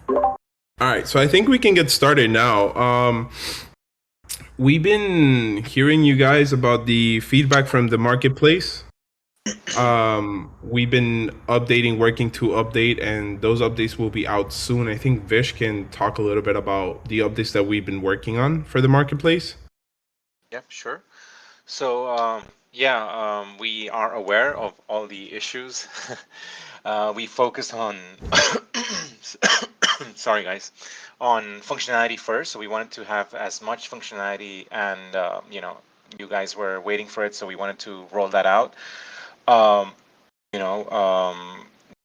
All right, so I think we can get started now. We've been hearing you guys about the feedback from the marketplace. We've been updating, working to update, and those updates will be out soon. I think Vish can talk a little bit about the updates that we've been working on for the marketplace. Yeah, sure. So, yeah, we are aware of all the issues. We focused on, sorry guys, on functionality first. So we wanted to have as much functionality, and you guys were waiting for it, so we wanted to roll that out. Um, you know,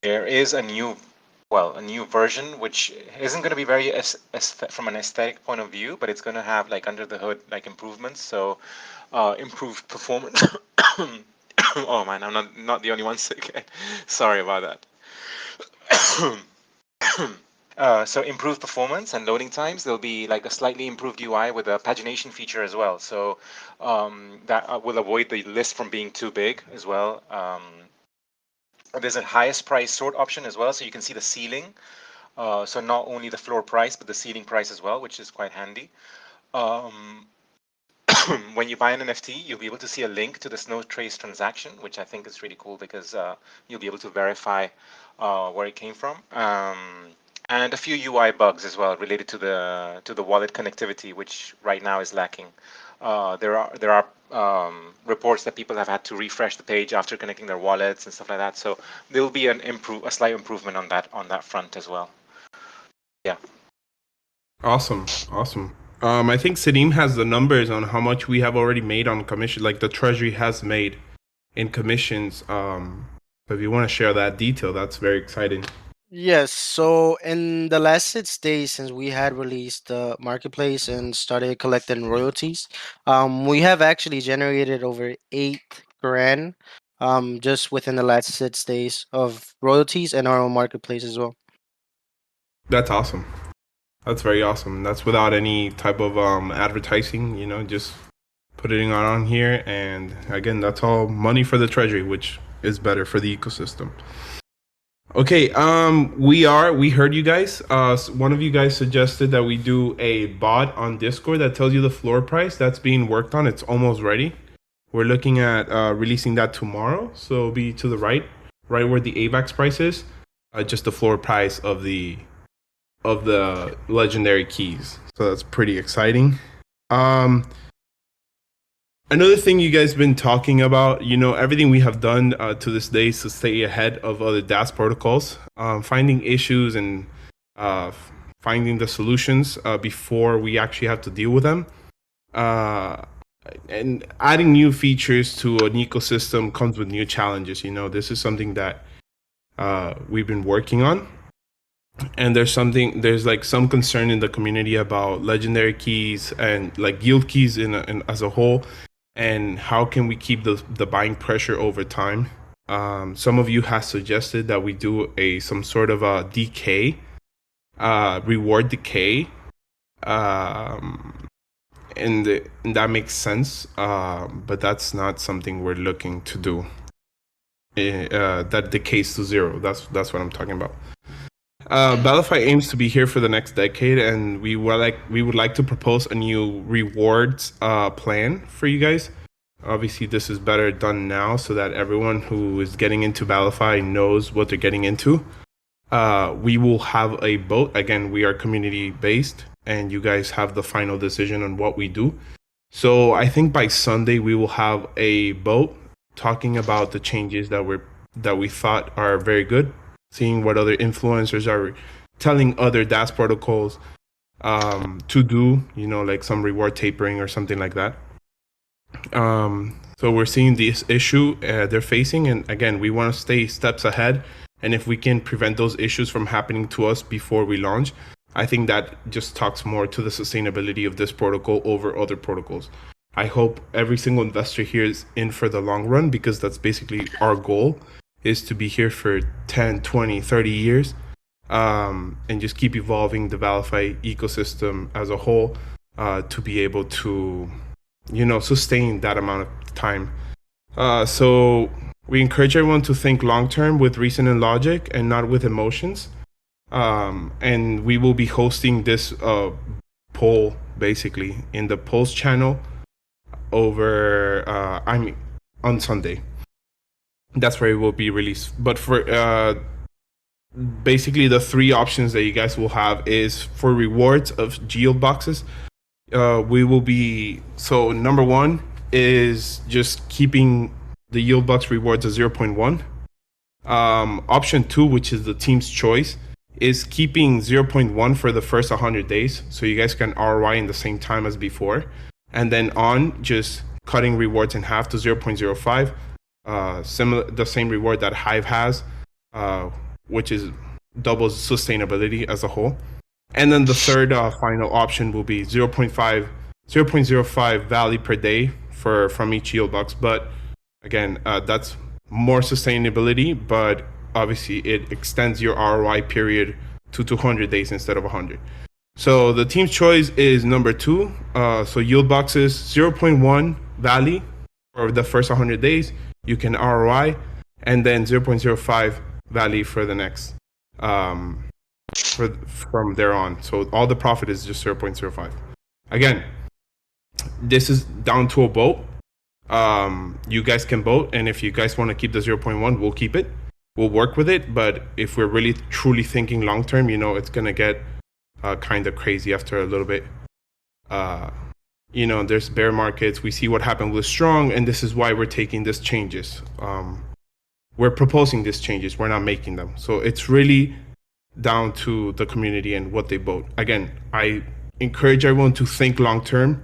there is a new version which isn't going to be very from an aesthetic point of view, but it's going to have like under the hood like improvements. So improved performance. Oh man, I'm not the only one sick. Sorry about that. So improved performance and loading times. There'll be like a slightly improved UI with a pagination feature as well. So that will avoid the list from being too big as well. There's a highest price sort option as well, so you can see the ceiling. So not only the floor price, but the ceiling price as well, which is quite handy. Um, when you buy an NFT, you'll be able to see a link to the Snow Trace transaction, which I think is really cool because you'll be able to verify where it came from. And a few UI bugs as well related to the wallet connectivity, which right now is lacking. There are reports that people have had to refresh the page after connecting their wallets and stuff like that. So there will be a slight improvement on that front as well. Yeah. Awesome, awesome. I think Sadim has the numbers on how much we have already made on commission, like the Treasury has made in commissions. So if you want to share that detail, that's very exciting. Yes, so in the last 6 days since we had released the marketplace and started collecting royalties, we have actually generated over 8 grand, just within the last 6 days of royalties and our own marketplace as well. That's awesome. That's very awesome. That's without any type of advertising, just putting it on here. And again, that's all money for the treasury, which is better for the ecosystem. Okay, we heard you guys. One of you guys suggested that we do a bot on Discord that tells you the floor price. That's being worked on. It's almost ready. We're looking at releasing that tomorrow. So it'll be to the right where the AVAX price is, just the floor price of the legendary keys. So that's pretty exciting. Another thing you guys been talking about, everything we have done to this day is to stay ahead of other DAS protocols, finding issues and finding the solutions before we actually have to deal with them. And adding new features to an ecosystem comes with new challenges. This is something that we've been working on. And there's like some concern in the community about legendary keys and like yield keys in as a whole, and how can we keep the buying pressure over time. Some of you have suggested that we do some sort of a decay, reward decay, and that makes sense, but that's not something we're looking to do. That decays to zero. That's what I'm talking about. ValiFi aims to be here for the next decade, and we would like to propose a new rewards plan for you guys. Obviously, this is better done now so that everyone who is getting into ValiFi knows what they're getting into. We will have a vote. Again, we are community based, and you guys have the final decision on what we do. So I think by Sunday we will have a vote talking about the changes that we thought are very good, seeing what other influencers are telling other DAS protocols to do, like some reward tapering or something like that. So we're seeing this issue they're facing, and again, we want to stay steps ahead. And if we can prevent those issues from happening to us before we launch, I think that just talks more to the sustainability of this protocol over other protocols. I hope every single investor here is in for the long run, because that's basically our goal, is to be here for 10, 20, 30 years, and just keep evolving the ValiFi ecosystem as a whole, to be able to, sustain that amount of time. So we encourage everyone to think long term with reason and logic and not with emotions. And we will be hosting this poll basically in the polls channel over on Sunday. That's where it will be released. But for basically the three options that you guys will have is for rewards of yield boxes. We will be, so number one is just keeping the yield box rewards at 0.1. Option two, which is the team's choice, is keeping 0.1 for the first 100 days. So you guys can ROI in the same time as before. And then on just cutting rewards in half to 0.05. The same reward that Hive has, which is doubles sustainability as a whole. And then the third final option will be 0.05 Valley per day from each yield box. But again, that's more sustainability, but obviously it extends your ROI period to 200 days instead of 100. So the team's choice is number two. So yield boxes 0.1 Valley for the first 100 days. You can ROI, and then 0.05 Valley for the next from there on. So all the profit is just 0.05. Again, this is down to a vote. You guys can vote, and if you guys want to keep the 0.1, we'll keep it. We'll work with it, but if we're really truly thinking long term, it's gonna get kind of crazy after a little bit. There's bear markets. We see what happened with Strong, and this is why we're taking these changes. We're proposing these changes. We're not making them. So it's really down to the community and what they vote. Again, I encourage everyone to think long term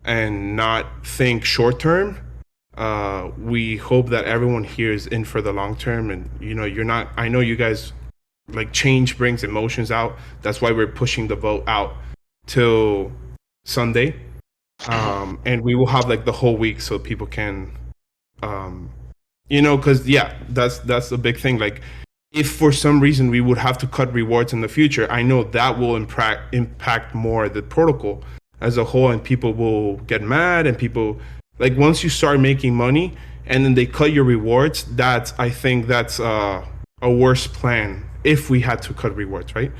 and not think short term. We hope that everyone here is in for the long term, and you're not. I know you guys like change brings emotions out. That's why we're pushing the vote out till Sunday, and we will have like the whole week so people can, because that's a big thing. Like, if for some reason we would have to cut rewards in the future, I know that will impact more the protocol as a whole, and people will get mad, and people like once you start making money and then they cut your rewards, I think that's a worse plan if we had to cut rewards, right?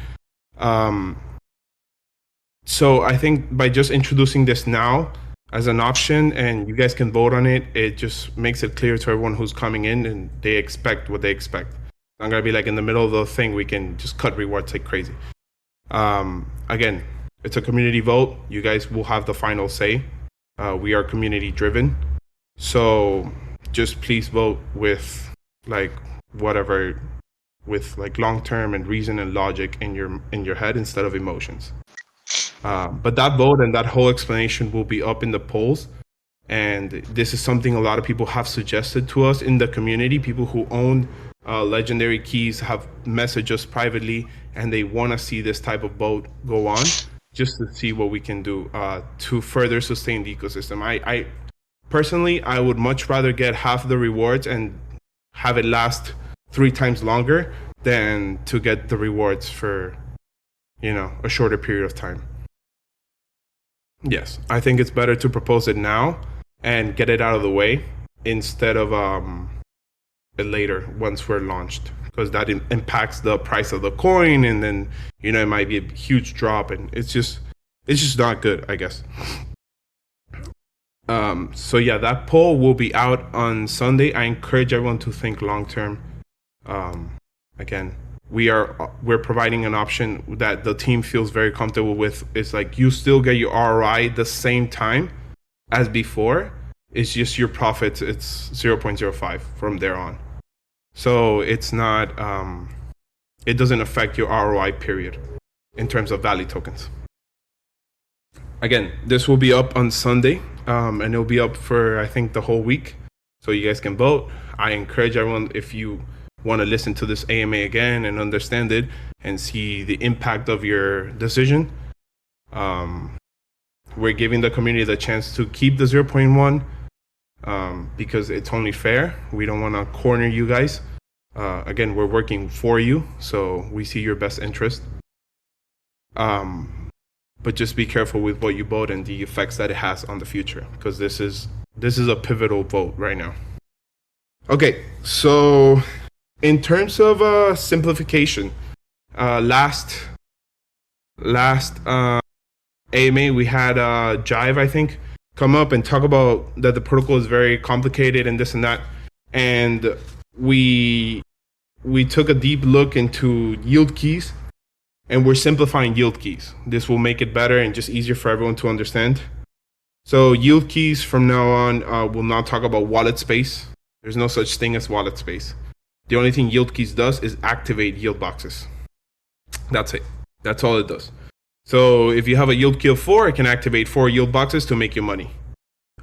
So I think by just introducing this now as an option and you guys can vote on it, it just makes it clear to everyone who's coming in and they expect what they expect. It's not gonna be like in the middle of the thing, we can just cut rewards like crazy. Again, it's a community vote. You guys will have the final say. We are community driven. So just please vote with like whatever, with like long-term and reason and logic in your head instead of emotions. But that vote and that whole explanation will be up in the polls. And this is something a lot of people have suggested to us in the community. People who own legendary keys have messaged us privately, and they want to see this type of vote go on just to see what we can do to further sustain the ecosystem. I personally, I would much rather get half the rewards and have it last 3 times longer than to get the rewards for, a shorter period of time. Yes, I think it's better to propose it now and get it out of the way instead of it later once we're launched, because that impacts the price of the coin, and then it might be a huge drop, and it's just not good, I guess. So yeah, that poll will be out on Sunday. I encourage everyone to think long term. Again, we're providing an option that the team feels very comfortable with. It's like you still get your ROI the same time as before. It's just your profits, it's 0.05 from there on. So it's not, it doesn't affect your ROI period in terms of Valley tokens. Again, this will be up on Sunday, and it'll be up for, I think, the whole week. So you guys can vote. I encourage everyone, if you want to listen to this AMA again and understand it and see the impact of your decision, we're giving the community the chance to keep the 0.1 because it's only fair. We don't want to corner you guys. Again, we're working for you, so we see your best interest. But just be careful with what you vote and the effects that it has on the future, because this is a pivotal vote right now. Okay, so in terms of simplification, Last AMA, we had Jive, I think, come up and talk about that the protocol is very complicated and this and that. And we took a deep look into yield keys, and we're simplifying yield keys. This will make it better and just easier for everyone to understand. So yield keys from now on will not talk about wallet space. There's no such thing as wallet space. The only thing yield keys does is activate yield boxes. That's it. That's all it does. So if you have a yield key of 4, it can activate 4 yield boxes to make you money.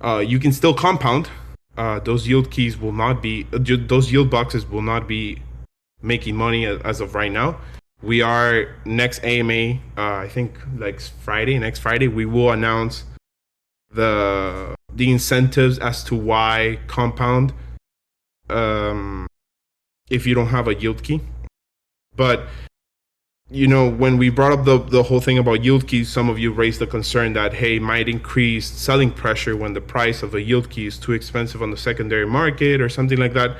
You can still compound. Those yield keys will not be, those yield boxes will not be making money as of right now. We are next AMA, I think next Friday, we will announce the incentives as to why compound if you don't have a yield key. But you know, when we brought up the whole thing about yield keys, some of you raised the concern that, hey, might increase selling pressure when the price of a yield key is too expensive on the secondary market or something like that.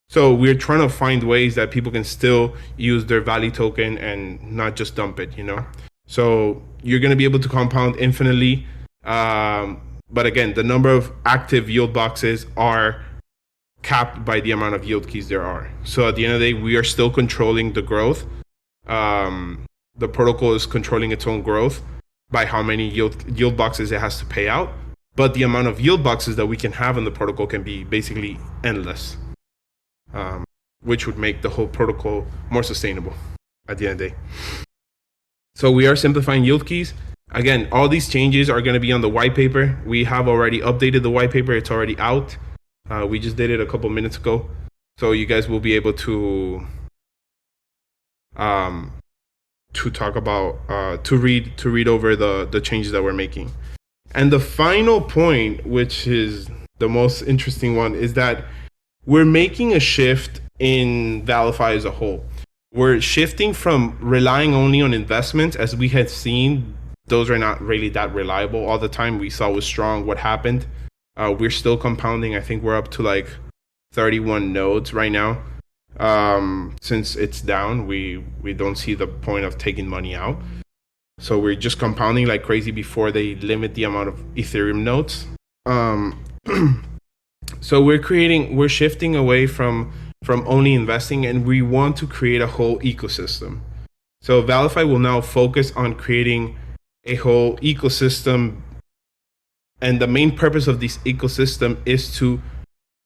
So we're trying to find ways that people can still use their Vali token and not just dump it, you know? So you're going to be able to compound infinitely. But again, the number of active yield boxes are capped by the amount of yield keys there are. So at the end of the day, we are still controlling the growth. The protocol is controlling its own growth by how many yield boxes it has to pay out, but the amount of yield boxes that we can have in the protocol can be basically endless, which would make the whole protocol more sustainable at the end of the day. So we are simplifying yield keys. Again, all these changes are going to be on the white paper. We have already updated the white paper. It's already out. We just did it a couple minutes ago. So you guys will be able to talk about to read over the changes that we're making. And the final point, which is the most interesting one, is that we're making a shift in ValiFi as a whole. We're shifting from relying only on investments, as we had seen. Those are not really that reliable all the time. We saw was strong what happened. We're still compounding. I think we're up to like 31 nodes right now. Since it's down, we don't see the point of taking money out. So we're just compounding like crazy before they limit the amount of Ethereum nodes. So we're shifting away from only investing, and we want to create a whole ecosystem. So ValiFi will now focus on creating a whole ecosystem, and the main purpose of this ecosystem is to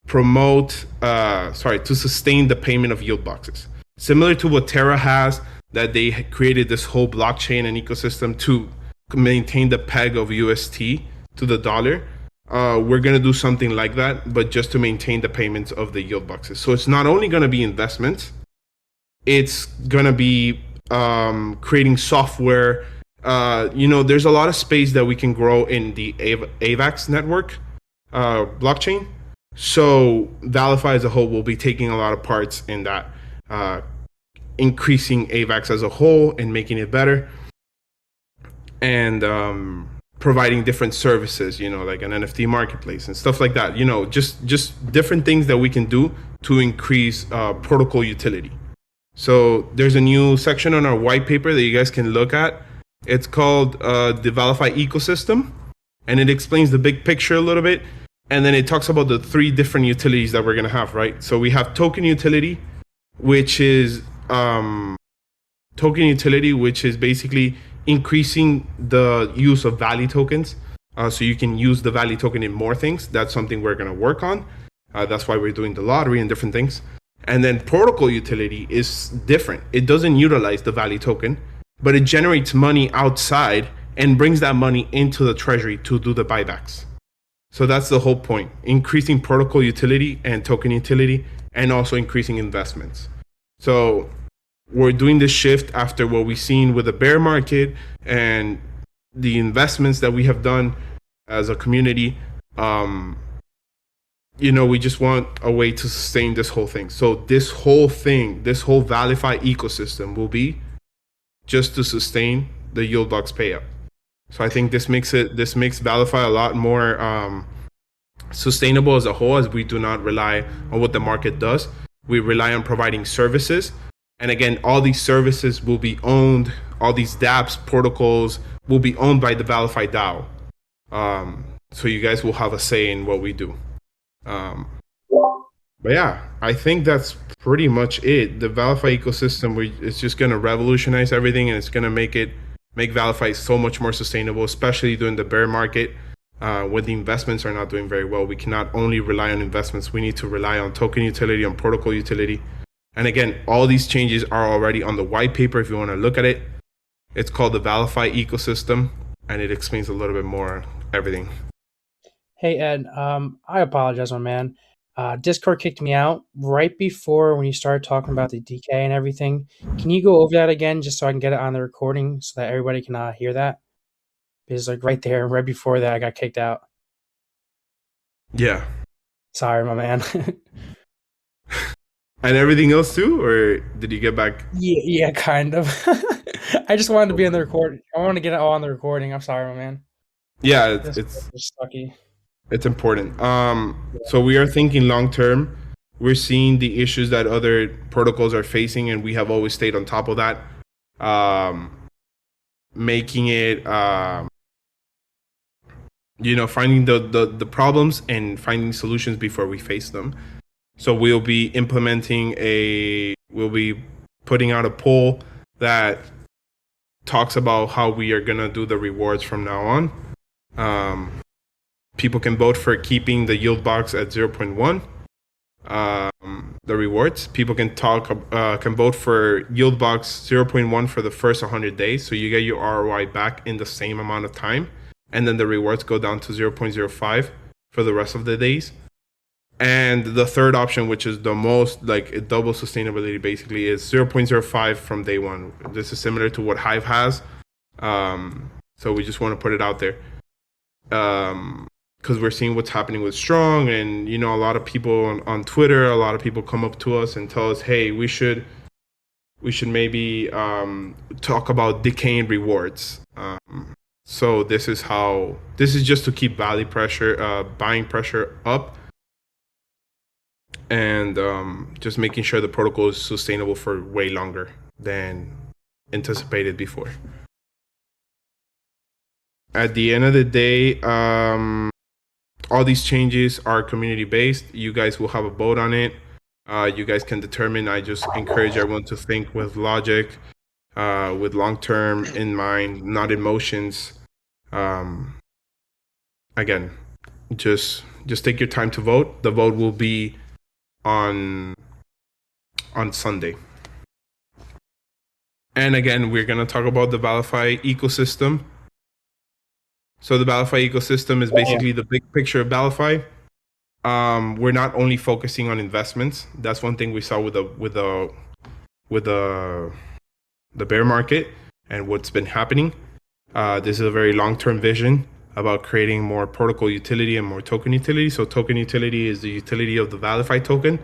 to sustain the payment of yield boxes. Similar to what Terra has, that they created this whole blockchain and ecosystem to maintain the peg of UST to the dollar. We're going to do something like that, but just to maintain the payments of the yield boxes. So it's not only going to be investments, it's going to be creating software. There's a lot of space that we can grow in the AVAX network blockchain. So ValiFi as a whole will be taking a lot of parts in that, increasing AVAX as a whole and making it better, and providing different services, like an NFT marketplace and stuff like that. Just different things that we can do to increase protocol utility. So there's a new section on our white paper that you guys can look at. It's called the ValiFi ecosystem, and it explains the big picture a little bit. And then it talks about the 3 different utilities that we're going to have, right? So we have token utility, which is basically increasing the use of Vali tokens. So you can use the Vali token in more things. That's something we're going to work on. That's why we're doing the lottery and different things. And then protocol utility is different. It doesn't utilize the Vali token, but it generates money outside and brings that money into the treasury to do the buybacks. So that's the whole point, increasing protocol utility and token utility, and also increasing investments. So we're doing this shift after what we've seen with the bear market and the investments that we have done as a community. We just want a way to sustain this whole thing. So this whole ValiFi ecosystem will be just to sustain the yield box payout. So I think this makes ValiFi a lot more sustainable as a whole, as we do not rely on what the market does. We rely on providing services And again, all these services will be owned, all these dApps protocols will be owned by the ValiFi DAO. So you guys will have a say in what we do. But yeah, I think that's pretty much it. The ValiFi ecosystem, it's just going to revolutionize everything, and it's going to make ValiFi so much more sustainable, especially during the bear market. When the investments are not doing very well, we cannot only rely on investments. We need to rely on token utility, on protocol utility. And again, all these changes are already on the white paper if you want to look at it. It's called the ValiFi ecosystem, and it explains a little bit more everything. Hey, Ed, I apologize, my man. Discord kicked me out right before when you started talking about the decay and everything. Can you go over that again just so I can get it on the recording so that everybody can hear that? Because like right there, right before that, I got kicked out. Yeah. Sorry, my man. And everything else too, or did you get back? Yeah, kind of. I just wanted to be on the recording. I want to get it all on the recording. I'm sorry, my man. Yeah, it's sucky. It's important. So we are thinking long term. We're seeing the issues that other protocols are facing, and we have always stayed on top of that. Making it, finding the problems and finding solutions before we face them. So we'll be putting out a poll that talks about how we are gonna do the rewards from now on. People can vote for keeping the yield box at 0.1. The rewards. People can vote for yield box 0.1 for the first 100 days. So you get your ROI back in the same amount of time. And then the rewards go down to 0.05 for the rest of the days. And the third option, which is the most like double sustainability, basically is 0.05 from day one. This is similar to what Hive has. So we just want to put it out there. Because we're seeing what's happening with Strong, and a lot of people on Twitter, a lot of people come up to us and tell us, hey, we should maybe talk about decaying rewards. So this is just to keep buying pressure up, and just making sure the protocol is sustainable for way longer than anticipated before. At the end of the day, all these changes are community based. You guys will have a vote on it. You guys can determine. I just encourage everyone to think with logic, with long term in mind, not emotions. Again, just take your time to vote. The vote will be on Sunday. And again, we're gonna talk about the ValiFi ecosystem. So the ValiFi ecosystem is basically the big picture of ValiFi. We're not only focusing on investments. That's one thing we saw with the bear market and what's been happening. This is a very long-term vision about creating more protocol utility and more token utility. So token utility is the utility of the ValiFi token,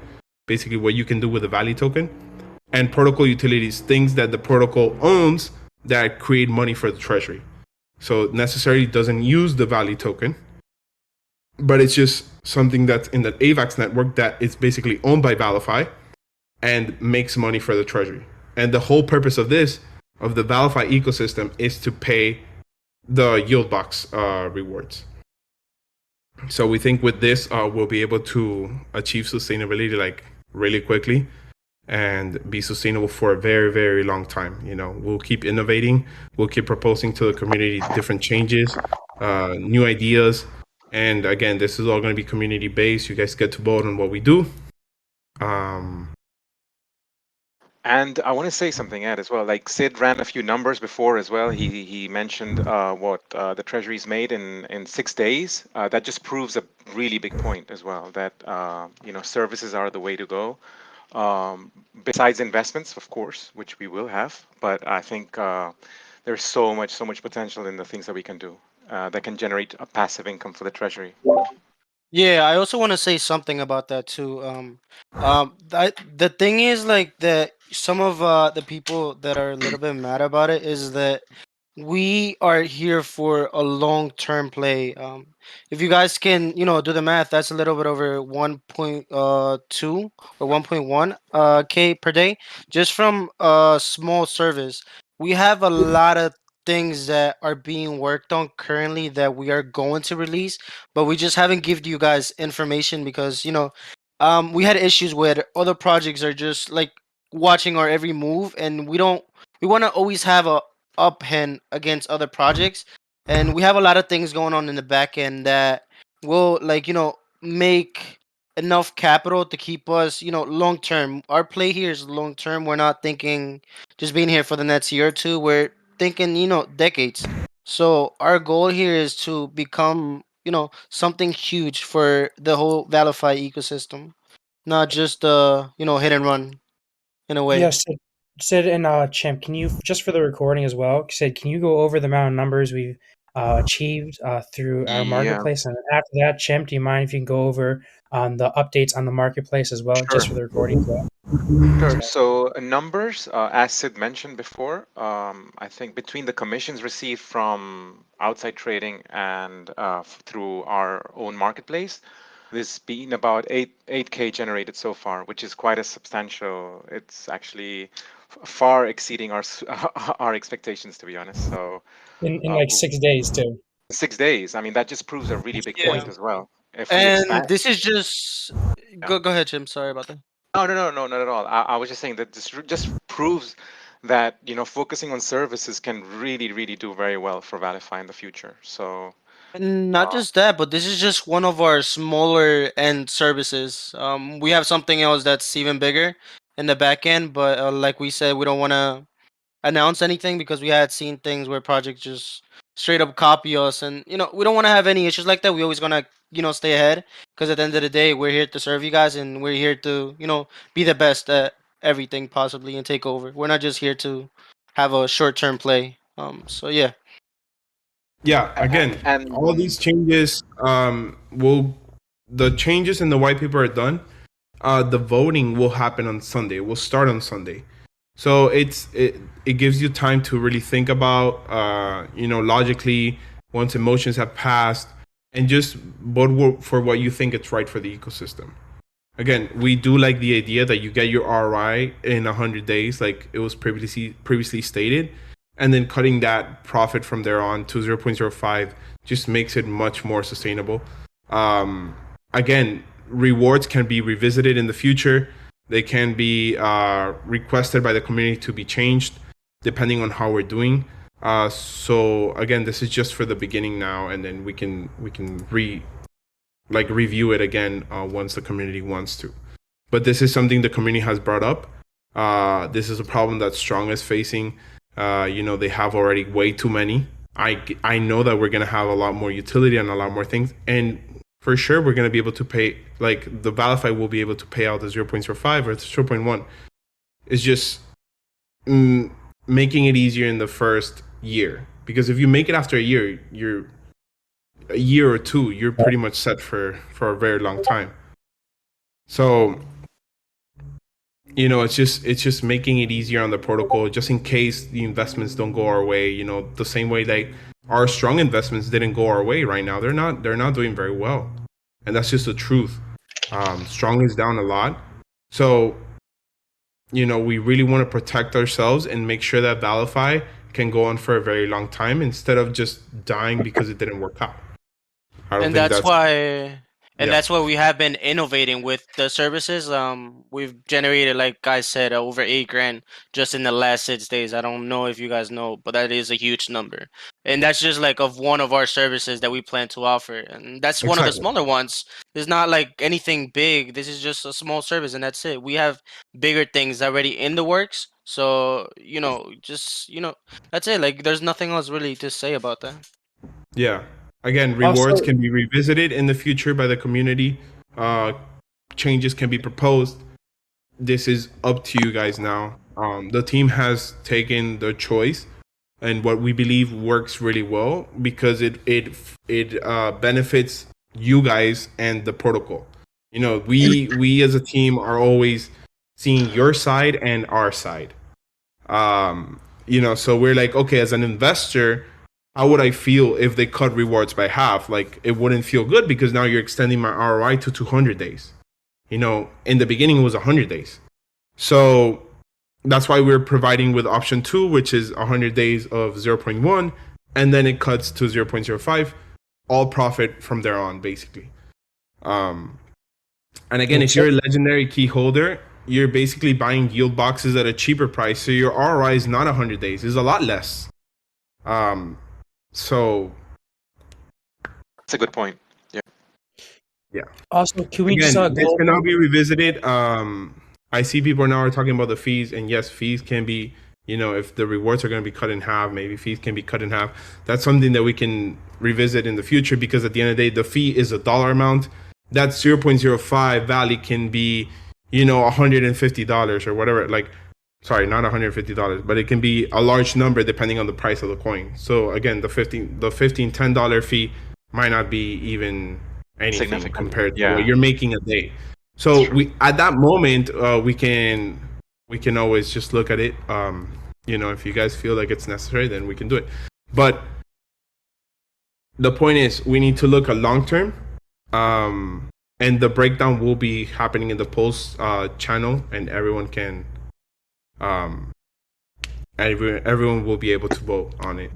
basically what you can do with the Vali token. And protocol utilities, things that the protocol owns that create money for the treasury. So it necessarily doesn't use the Vali token, but it's just something that's in the AVAX network that is basically owned by ValiFi and makes money for the treasury. And the whole purpose of the ValiFi ecosystem is to pay the yield box rewards. So we think with this, we'll be able to achieve sustainability like really quickly and be sustainable for a very, very long time. We'll keep innovating. We'll keep proposing to the community different changes, new ideas. And again, this is all going to be community based. You guys get to vote on what we do. And I want to say something, Ed, as well. Like Sid ran a few numbers before as well. He mentioned what the Treasury's made in 6 days. That just proves a really big point as well, that services are the way to go. Besides investments, of course, which we will have, but I think there's so much potential in the things that we can do that can generate a passive income for the Treasury. Yeah, I also want to say something about that too. The thing is like that some of the people that are a little bit mad about it is that We are here for a long-term play. If you guys can, do the math, that's a little bit over 1.2 or 1.1 k per day just from a small service. We have a lot of things that are being worked on currently that we are going to release, but we just haven't given you guys information because, we had issues where other projects are just like watching our every move, and we want to always have a upend against other projects, and we have a lot of things going on in the back end that will, like, make enough capital to keep us, long term. Our play here is long term. We're not thinking just being here for the next year or two. We're thinking, decades. So our goal here is to become, something huge for the whole ValiFi ecosystem, not just hit and run in a way. Yes, Sid and Chimp, can you, just for the recording as well, Sid, can you go over the amount of numbers we've achieved through our Yeah, marketplace? And after that, Chimp, do you mind if you can go over the updates on the marketplace as well, sure. just for the recording as well? Sure. So numbers, as Sid mentioned before, I think between the commissions received from outside trading and through our own marketplace, there's been about 8K generated so far, which is quite a substantial. It's actually far exceeding our expectations, to be honest. So In uh, like w- 6 days too. 6 days. I mean, that just proves a really big Yeah. point as well. If we And expand, this is just yeah. go ahead, Jim. Sorry about that. No, no, no, no, not at all. I was just saying that this just proves that, focusing on services can really, really do very well for Valify in the future. So, And not uh, just that, but this is just one of our smaller end services. We have something else that's even bigger in the back end, but like we said, we don't want to announce anything because we had seen things where projects just straight up copy us, and we don't want to have any issues like that. We always gonna stay ahead because at the end of the day, we're here to serve you guys, and we're here to be the best at everything possibly and take over. We're not just here to have a short term play. So yeah. Yeah, again, all these and changes will the changes in the white paper are done. The voting will happen on Sunday. Will start on Sunday. So it gives you time to really think about logically once emotions have passed, and just vote for what you think it's right for the ecosystem. Again, we do like the idea that you get your ROI in 100 days, like it was previously stated, and then cutting that profit from there on to 0.05 just makes it much more sustainable. Again, rewards can be revisited in the future. They can be requested by the community to be changed depending on how we're doing. So again, this is just for the beginning now, and then we can review it again once the community wants to. But this is something the community has brought up. This is a problem that Strong is facing. They have already way too many. I know that we're gonna have a lot more utility and a lot more things, and for sure we're gonna be able to pay. Like the ValiFi will be able to pay out the 0.05 or the 0.1. It's just making it easier in the first year, because if you make it after you're a year or two, you're pretty much set for a very long time. So it's just making it easier on the protocol, just in case the investments don't go our way. The same way like our Strong investments didn't go our way. Right now, they're not doing very well, and that's just the truth. Strong is down a lot, so we really want to protect ourselves and make sure that ValiFi can go on for a very long time instead of just dying because it didn't work out. I don't and think that's that's why and yeah, that's why we have been innovating with the services. We've generated, like I said, over 8 grand just in the last 6 days. I don't know if you guys know, but that is a huge number, and that's just like of one of our services that we plan to offer, and that's one of the exactly. smaller ones. It's not like anything big. This is just a small service, and that's it. We have bigger things already in the works, so just that's it. Like, there's nothing else really to say about that. Yeah. Again, rewards Also, can be revisited in the future by the community. Uh, Changes can be proposed. This is up to you guys now. The team has taken the choice and what we believe works really well, because it benefits you guys and the protocol. We as a team are always seeing your side and our side. So we're like, okay, as an investor, how would I feel if they cut rewards by half? Like, it wouldn't feel good because now you're extending my ROI to 200 days. In the beginning it was 100 days. So that's why we're providing with option 2, which is 100 days of 0.1, and then it cuts to 0.05, all profit from there on, basically. And again, if you're a legendary key holder, you're basically buying yield boxes at a cheaper price, so your ROI is not 100 days, it's a lot less. So That's a good point. yeah. Also, can we Again, just this cannot be revisited. I see people now are talking about the fees, and yes, fees can be, if the rewards are going to be cut in half, maybe fees can be cut in half. That's something that we can revisit in the future, because at the end of the day, the fee is a dollar amount. That 0.05 Valley can be, $150 or whatever. Sorry, not $150, but it can be a large number depending on the price of the coin. So again, the $10 fee might not be even anything compared to what you're making a day. So we, at that moment, we can always just look at it. If you guys feel like it's necessary, then we can do it. But the point is, we need to look at long term, and the breakdown will be happening in the polls channel, and everyone can, everyone will be able to vote on it.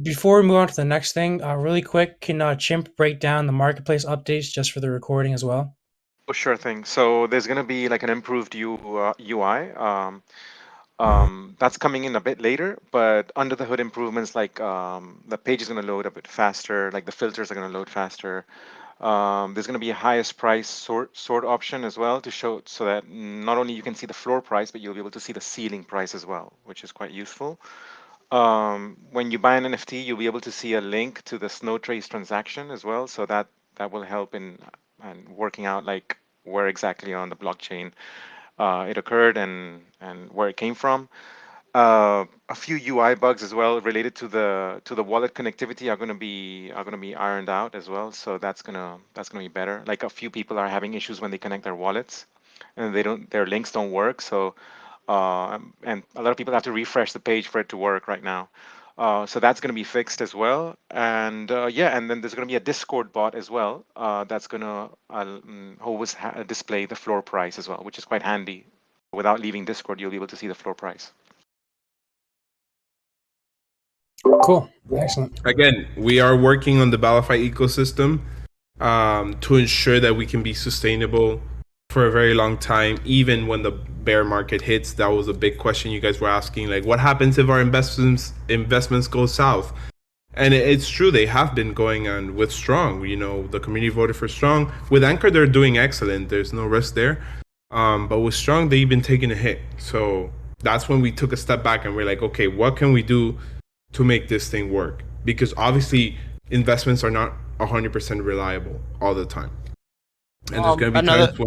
Before we move on to the next thing, really quick, can Chimp break down the marketplace updates just for the recording as well? Oh, sure thing. So there's going to be like an improved UI. That's coming in a bit later, but under the hood improvements, like the page is going to load a bit faster, like the filters are going to load faster. There's going to be a highest price sort option as well, to show, so that not only you can see the floor price, but you'll be able to see the ceiling price as well, which is quite useful. When you buy an NFT, you'll be able to see a link to the Snow Trace transaction as well, so that will help in working out like where exactly on the blockchain it occurred and where it came from. A few UI bugs as well related to the wallet connectivity are going to be ironed out as well, so that's gonna be better. Like, a few people are having issues when they connect their wallets, and their links don't work. So and a lot of people have to refresh the page for it to work right now. So that's going to be fixed as well. And and then there's going to be a Discord bot as well that's going to always display the floor price as well, which is quite handy. Without leaving Discord, you'll be able to see the floor price. Cool. Excellent. Again, we are working on the ValiFi ecosystem to ensure that we can be sustainable for a very long time, even when the bear market hits. That was a big question you guys were asking, like, what happens if our investments go south? And it's true, they have been going on with Strong. The community voted for Strong. With Anchor, they're doing excellent. There's no risk there. But with Strong, they've been taking a hit. So that's when we took a step back and we're like, okay, what can we do to make this thing work? Because obviously investments are not 100% reliable all the time. And there's going to be times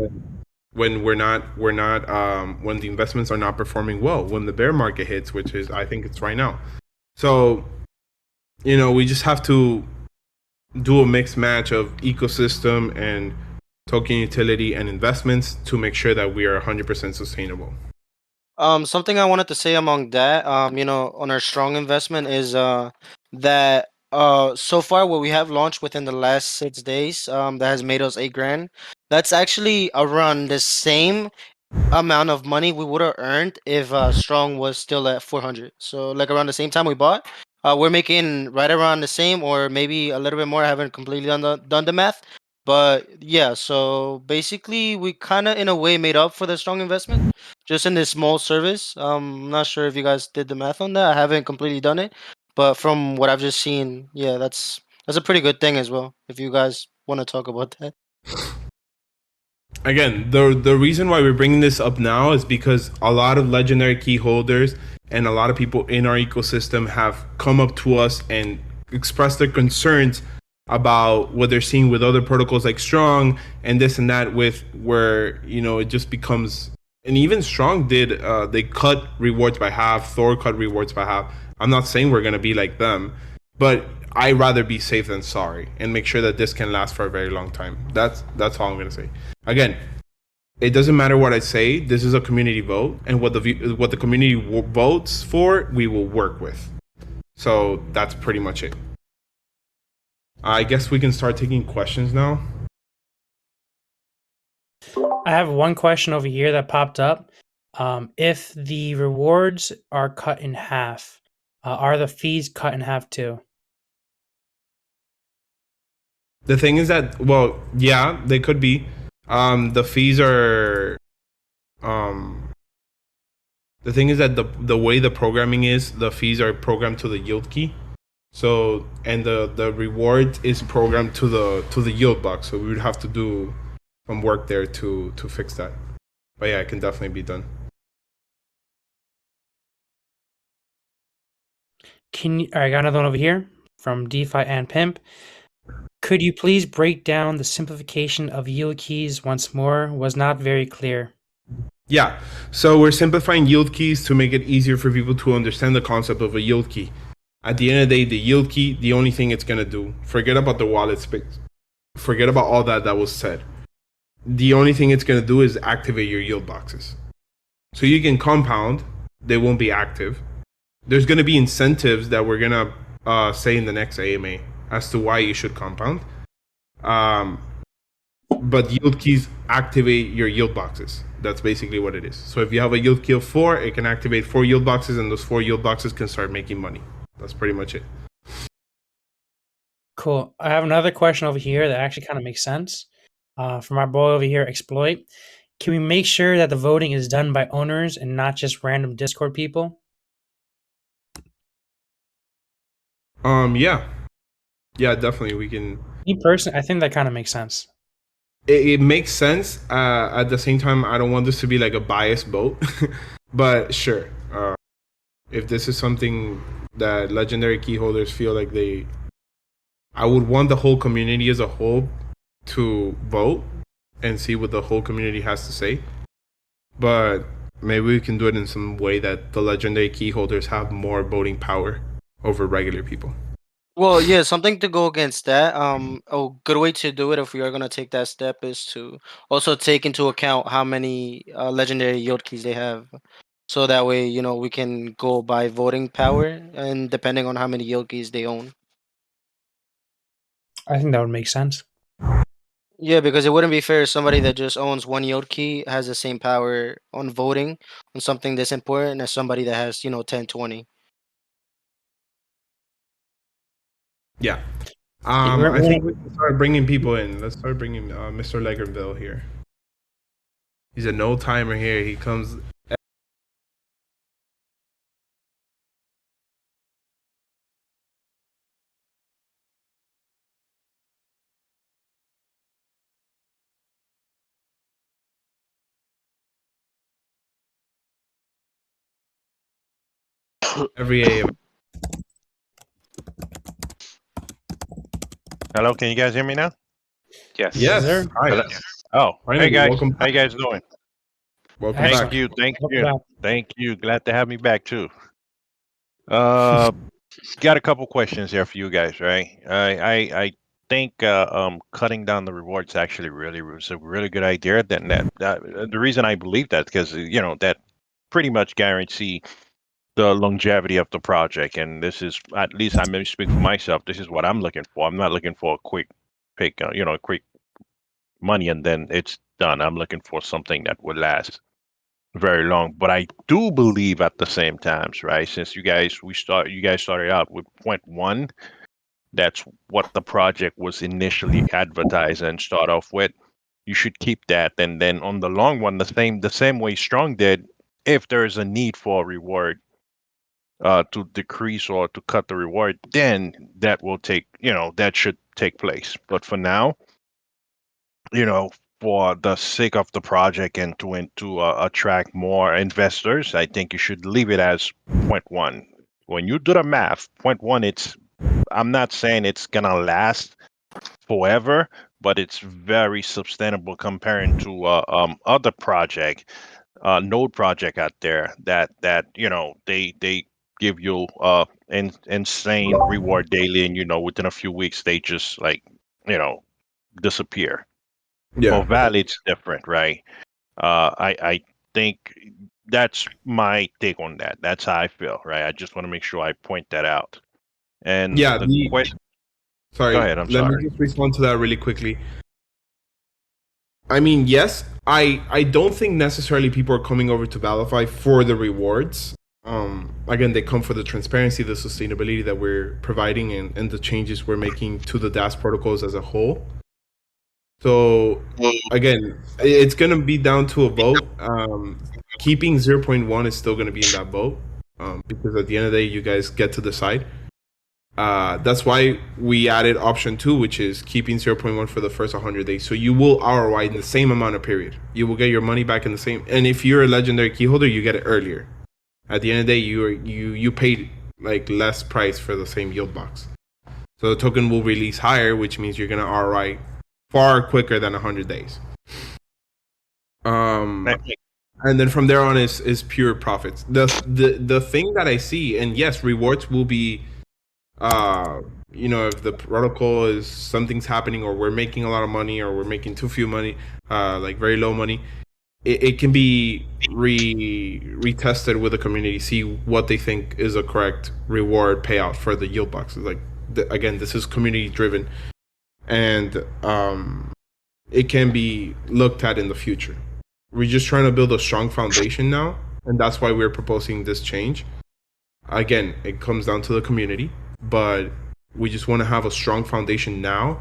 when when the investments are not performing well, when the bear market hits, which is, I think it's right now. So, we just have to do a mixed match of ecosystem and token utility and investments to make sure that we are 100% sustainable. Something I wanted to say among that, on our Strong investment is that so far what we have launched within the last 6 days, that has made us $8,000. That's actually around the same amount of money we would have earned if Strong was still at 400. So like around the same time we bought, we're making right around the same, or maybe a little bit more. I haven't completely done the math, but yeah. So basically, we kind of in a way made up for the Strong investment just in this small service. I'm not sure if you guys did the math on that. I haven't completely done it, but from what I've just seen, yeah, that's a pretty good thing as well. If you guys want to talk about that. Again, the reason why we're bringing this up now is because a lot of legendary key holders and a lot of people in our ecosystem have come up to us and expressed their concerns about what they're seeing with other protocols like Strong and this and that, with where it just becomes. And even Strong did, they cut rewards by half. Thor cut rewards by half. I'm not saying we're going to be like them, but I'd rather be safe than sorry and make sure that this can last for a very long time. That's all I'm going to say. Again, it doesn't matter what I say. This is a community vote, and what the community votes for, we will work with. So that's pretty much it. I guess we can start taking questions now. I have one question over here that popped up. If the rewards are cut in half, are the fees cut in half too? The thing is that, well, yeah, they could be. The fees are. The thing is that the way the programming is, the fees are programmed to the yield key. So, and the reward is programmed to the yield box. So we would have to do some work there to fix that. But yeah, it can definitely be done. I got another one over here from DeFi and Pimp. Could you please break down the simplification of yield keys once more? Was not very clear. Yeah, so we're simplifying yield keys to make it easier for people to understand the concept of a yield key. At the end of the day, the yield key, the only thing it's gonna do, forget about the wallet space, forget about all that was said. The only thing it's gonna do is activate your yield boxes. So you can compound, they won't be active. There's gonna be incentives that we're gonna say in the next AMA as to why you should compound. But yield keys activate your yield boxes. That's basically what it is. So if you have a yield key of 4, it can activate 4 yield boxes, and those 4 yield boxes can start making money. That's pretty much it. Cool. I have another question over here that actually kind of makes sense. From our boy over here, Exploit. Can we make sure that the voting is done by owners and not just random Discord people? Yeah, definitely. We can. Me personally, I think that kind of makes sense. It makes sense. At the same time, I don't want this to be like a biased vote, but sure. If this is something that legendary key holders feel like I would want the whole community as a whole to vote and see what the whole community has to say. But maybe we can do it in some way that the legendary key holders have more voting power over regular people. Well, yeah, something to go against that. A good way to do it if we are gonna take that step is to also take into account how many legendary yield keys they have, so that way we can go by voting power and depending on how many yield keys they own. I think that would make sense. Yeah, because it wouldn't be fair if somebody that just owns one yield key has the same power on voting on something that's important as somebody that has 10, 20. Yeah. We're I think we can start bringing people in. Let's start bringing Mr. Legerville here. He's a no timer here. He comes. Every AM. Hello, can you guys hear me now? Yes. Yes. sir. Hi. Hello. Oh, Finally, hey guys, welcome how you guys doing? Welcome Excellent. back. Thank Welcome you, back. thank you. Glad to have me back too. Got a couple questions here for you guys, right? I think cutting down the rewards actually really was a really good idea. The reason I believe that because that pretty much guarantee the longevity of the project, and this is at least I may speak for myself. This is what I'm looking for. I'm not looking for a quick pick, quick money and then it's done. I'm looking for something that would last very long. But I do believe at the same times, right? Since you guys started out with 0.1, that's what the project was initially advertised and start off with. You should keep that, and then on the long one, the same way Strong did. If there is a need for a reward to decrease or to cut the reward, then that will that should take place. But for now, for the sake of the project and to attract more investors, I think you should leave it as 0.1. When you do the math, 0.1, I'm not saying it's gonna last forever, but it's very sustainable comparing to other node project out there that they give you insane reward daily, and within a few weeks they just you know disappear. Yeah. For Valley, it's different, right? I think that's my take on that. That's how I feel, right? I just want to make sure I point that out. And Yeah, the question. sorry, Go ahead. I'm let me sorry. just respond to that really quickly. I mean, yes, I don't think necessarily people are coming over to ValiFi for the rewards. Again, they come for the transparency, the sustainability that we're providing, and the changes we're making to the DAS protocols as a whole. So again, it's gonna be down to a vote. Keeping 0.1 is still gonna be in that vote, because at the end of the day, you guys get to decide. That's why we added option 2, which is keeping 0.1 for the first 100 days. So you will ROI in the same amount of period. You will get your money back in the same. And if you're a legendary key holder, you get it earlier. At the end of the day, you paid like less price for the same yield box. So the token will release higher, which means you're gonna ROI far quicker than 100 days. And then from there on is pure profits. The thing that I see, and yes, rewards will be, if the protocol is something's happening, or we're making a lot of money, or we're making too few money, like very low money, it can be retested with the community, see what they think is a correct reward payout for the yield boxes. Like again, this is community driven, and it can be looked at in the future. We're just trying to build a strong foundation now, and that's why we're proposing this change. Again, it comes down to the community, but we just want to have a strong foundation now.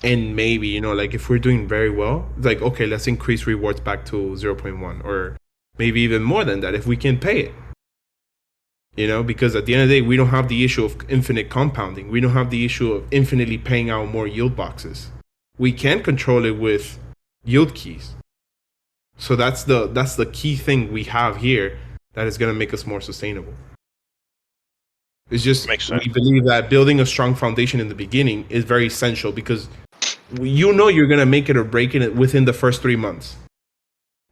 And maybe, like if we're doing very well, it's like, okay, let's increase rewards back to 0.1, or maybe even more than that if we can pay it. Because at the end of the day, we don't have the issue of infinite compounding. We don't have the issue of infinitely paying out more yield boxes. We can control it with yield keys. So that's the key thing we have here that is going to make us more sustainable. It's just, we believe that building a strong foundation in the beginning is very essential, because you're going to make it or break it within the first 3 months.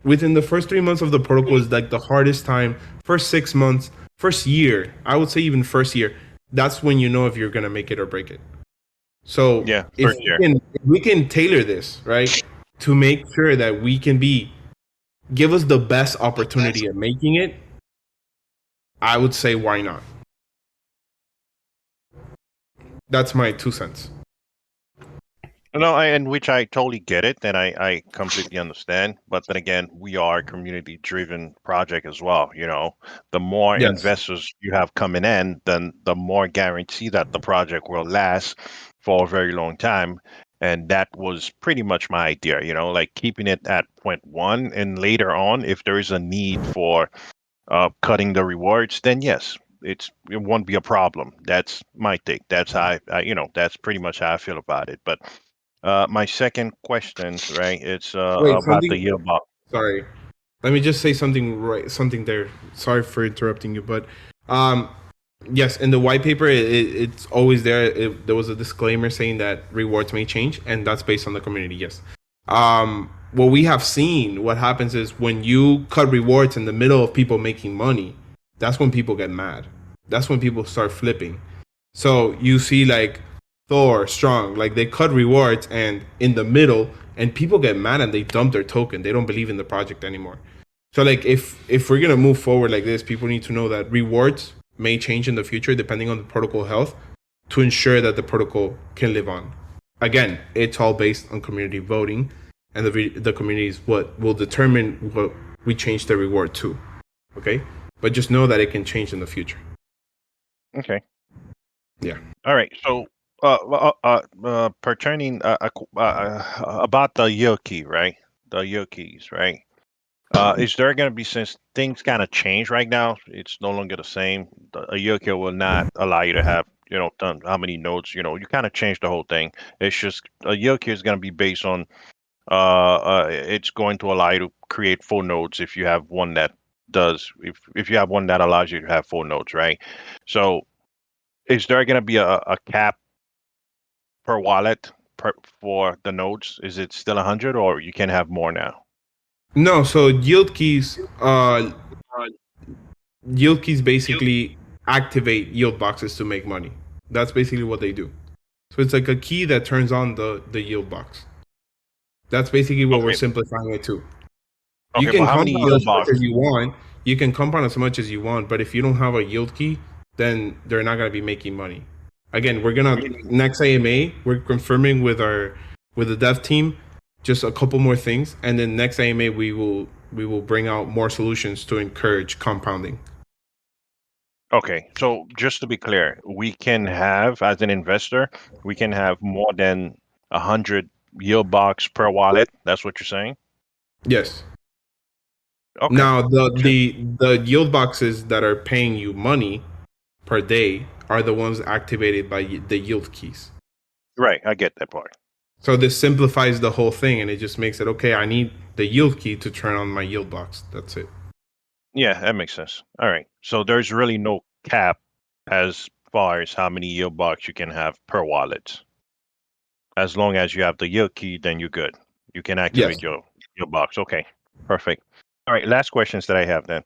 Within the first 3 months of the protocol is like the hardest time. First 6 months, first year, I would say even first year, that's when you know if you're going to make it or break it. So if we can tailor this, right, to make sure that we can give us the best opportunity at making it, I would say why not? That's my 2 cents. No, and which I totally get it, and I completely understand. But then again, we are a community-driven project as well. The more investors you have coming in, then the more guarantee that the project will last for a very long time. And that was pretty much my idea, like keeping it at 0.1, and later on, if there is a need for cutting the rewards, then yes, it won't be a problem. That's my take. That's how that's pretty much how I feel about it. But my second question, right? It's about the yield box. Sorry, let me just say something there. Sorry for interrupting you, but yes, in the white paper, it's always there. There was a disclaimer saying that rewards may change, and that's based on the community. Yes. What we have seen, what happens is when you cut rewards in the middle of people making money, that's when people get mad. That's when people start flipping. So you see like Thor, Strong, like they cut rewards and in the middle, and people get mad and they dump their token. They don't believe in the project anymore. So like if we're gonna move forward like this, people need to know that rewards may change in the future depending on the protocol health, to ensure that the protocol can live on. Again, it's all based on community voting, and the community is what will determine what we change the reward to. Okay, but just know that it can change in the future. Okay. Yeah. All right. So pertaining about the yield key, right? The yield keys, right? Is there going to be, since things kind of change right now, it's no longer the same. A yield key will not allow you to have, how many nodes. You kind of change the whole thing. It's just a yield key is going to be based on, it's going to allow you to create 4 nodes if you have one that does. If you have one that allows you to have 4 nodes, right? So, is there going to be a cap per wallet for the nodes? Is it still 100, or you can have more now? No, so yield keys basically activate yield boxes to make money. That's basically what they do. So it's like a key that turns on the yield box. That's basically what we're simplifying it to. You Okay, can but how many compound yield as much box? as you want. You can compound as much as you want, but if you don't have a yield key, then they're not gonna be making money. Again, we're gonna next AMA. We're confirming with the dev team just a couple more things, and then next AMA we will bring out more solutions to encourage compounding. Okay, so just to be clear, we can have, as an investor, we can have more than 100 yield box per wallet. That's what you're saying? Yes. Okay. Now Just, the yield boxes that are paying you money per day are the ones activated by the yield keys. right, I get that part. So this simplifies the whole thing, and it just makes it okay. I need the yield key to turn on my yield box. That's it. Yeah, that makes sense. All right. So there's really no cap as far as how many yield box you can have per wallet. As long as you have the yield key, then you're good. You can activate Yes. your box. Okay, perfect. All right, last questions that I have then.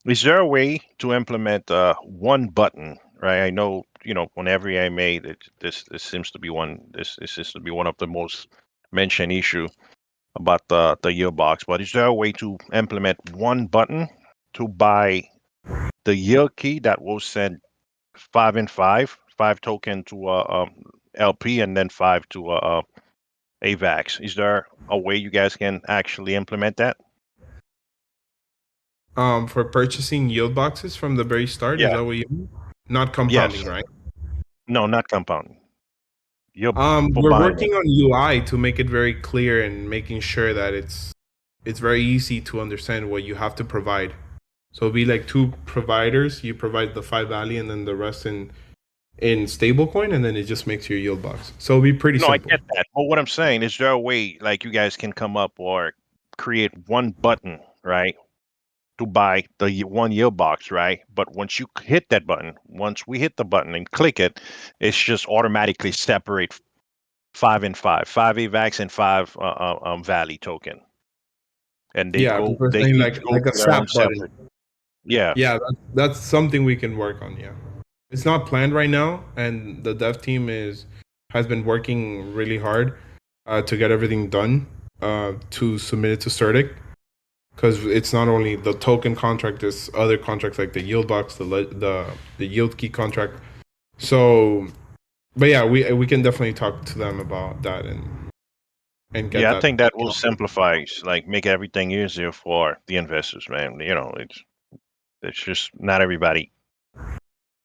Is there a way to implement one button? Right, I know whenever I made it, this seems to be this seems to be one of the most mentioned issue about the yield box. But is there a way to implement one button to buy the yield key that will send 5 token to LP and then 5 to AVAX? Is there a way you guys can actually implement that? For purchasing yield boxes from the very start, is Yeah. that what you mean? Not compounding, Yes. right? No, not compounding. Yield for We're buying it. working on UI to make it very clear and making sure that it's very easy to understand what you have to provide. So it'll be like two providers. You provide the 5 Valley and then the rest in stablecoin, and then it just makes your yield box. So it'll be pretty No, I simple. get that. But what I'm saying is there a way like you guys can come up or create one button, right? To buy the one yield box, right? But once you hit that button, once we hit the button and click it, it's just automatically separate 5 AVAX and 5 Valley token, and Yeah, people are they saying each go like a to their own SAP button. separate. Yeah, Yeah, that's something we can work on. Yeah, it's not planned right now, and the dev team has been working really hard to get everything done to submit it to Certic, because it's not only the token contract, there's other contracts like the yield box, the yield key contract. So, but yeah, we can definitely talk to them about that and get yeah. I that. think that will simplify, like, make everything easier for the investors, man. It's just not everybody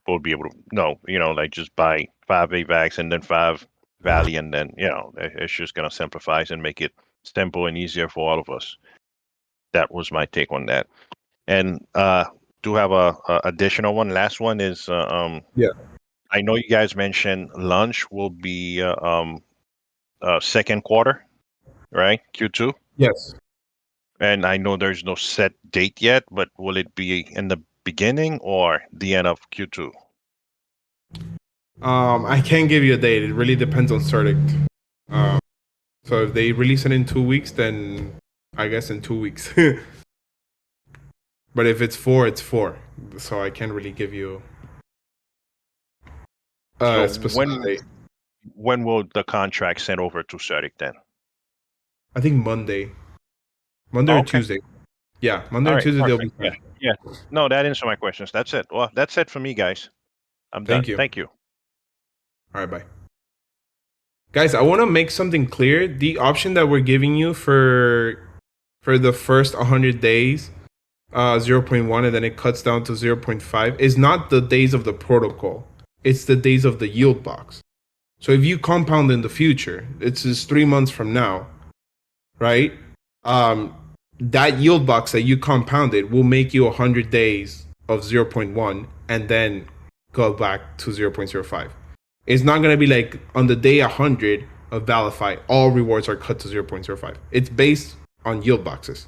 will be able to know, like just buy 5 AVAX and then 5 Valley, and then it's just gonna simplify and make it simple and easier for all of us. That was my take on that. And do have a additional one. Last one is Yeah. I know you guys mentioned launch will be second quarter, right? Q2. Yes. And I know there's no set date yet, but will it be in the beginning or the end of Q2? I can't give you a date. It really depends on Certic. Um, so if they release it in 2 weeks, then I guess in 2 weeks. But if it's four, it's four. So I can't really give you a So specific date. when will the contract send over to Certic then? I think Monday Oh, or okay. Tuesday. Yeah, Monday All or right, Tuesday they'll be perfect. Yeah, sent. yeah. No, that answers my questions. That's it. Well, that's it for me, guys. I'm done. Thank you. Thank you. All right, bye. Guys, I want to make something clear. The option that we're giving you for the first 100 days, 0.1, and then it cuts down to 0.5, is not the days of the protocol. It's the days of the yield box. So if you compound in the future, it's just 3 months from now, right? Um, that yield box that you compounded will make you 100 days of 0.1 and then go back to 0.05. It's not going to be like on the day 100 of ValiFi, all rewards are cut to 0.05. It's based on yield boxes.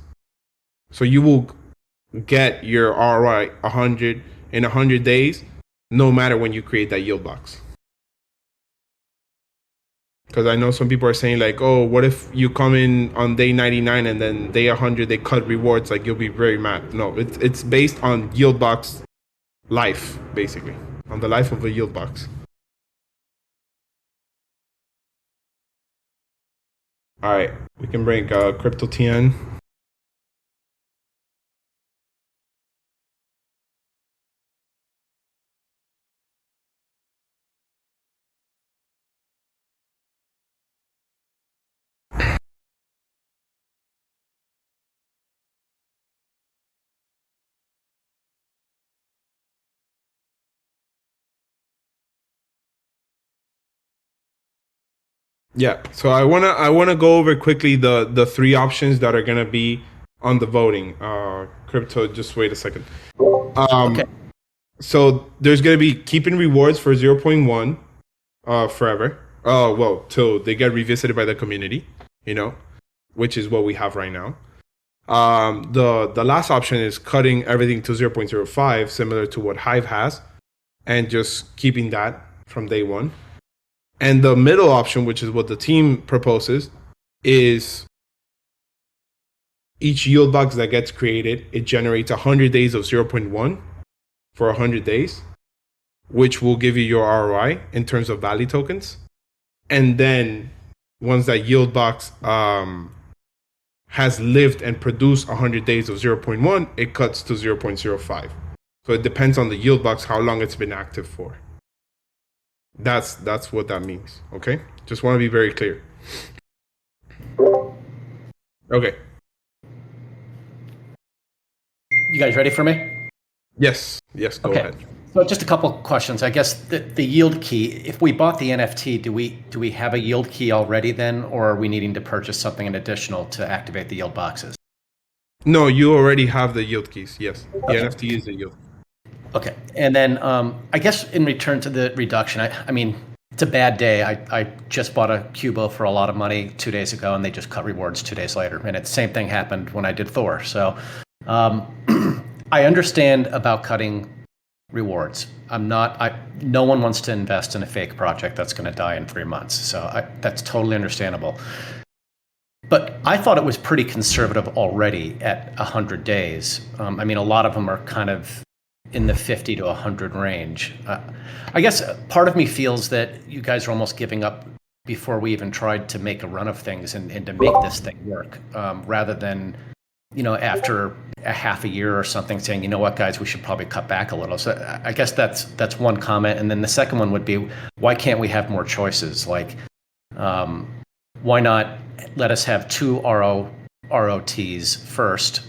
So you will get your ROI 100 in 100 days, no matter when you create that yield box. Because I know some people are saying like, oh, what if you come in on day 99 and then day 100 they cut rewards? Like you'll be very mad. No, it's based on yield box life, basically, on the life of a yield box. All right, we can bring Crypto TN. Yeah. So I wanna go over quickly the three options that are gonna be on the voting. Crypto, just wait a second. Okay. So there's gonna be keeping rewards for 0.1 forever. Well, till they get revisited by the community, which is what we have right now. The last option is cutting everything to 0.05, similar to what Hive has, and just keeping that from day one. And the middle option, which is what the team proposes, is each yield box that gets created, it generates 100 days of 0.1 for 100 days, which will give you your ROI in terms of Valley tokens. And then once that yield box has lived and produced 100 days of 0.1, it cuts to 0.05. So it depends on the yield box, how long it's been active for. That's what that means, okay? Just want to be very clear. Okay. You guys ready for me? Yes, go ahead. So just a couple questions. I guess the yield key, if we bought the NFT, do we have a yield key already then, or are we needing to purchase something additional to activate the yield boxes? No, you already have the yield keys, yes. The Okay. NFT is the yield. Okay. And then I guess in return to the reduction, I mean, it's a bad day. I just bought a Cubo for a lot of money 2 days ago, and they just cut rewards 2 days later. And the same thing happened when I did Thor. So I understand about cutting rewards. No one wants to invest in a fake project that's going to die in 3 months. So that's totally understandable. But I thought it was pretty conservative already at 100 days. I mean, a lot of them are kind of in the 50 to 100 range. I guess part of me feels that you guys are almost giving up before we even tried to make a run of things and to make this thing work, rather than, after a half a year or something saying, you know what, guys, we should probably cut back a little. So I guess that's one comment. And then the second one would be, why can't we have more choices? Like, why not let us have two ROTs first,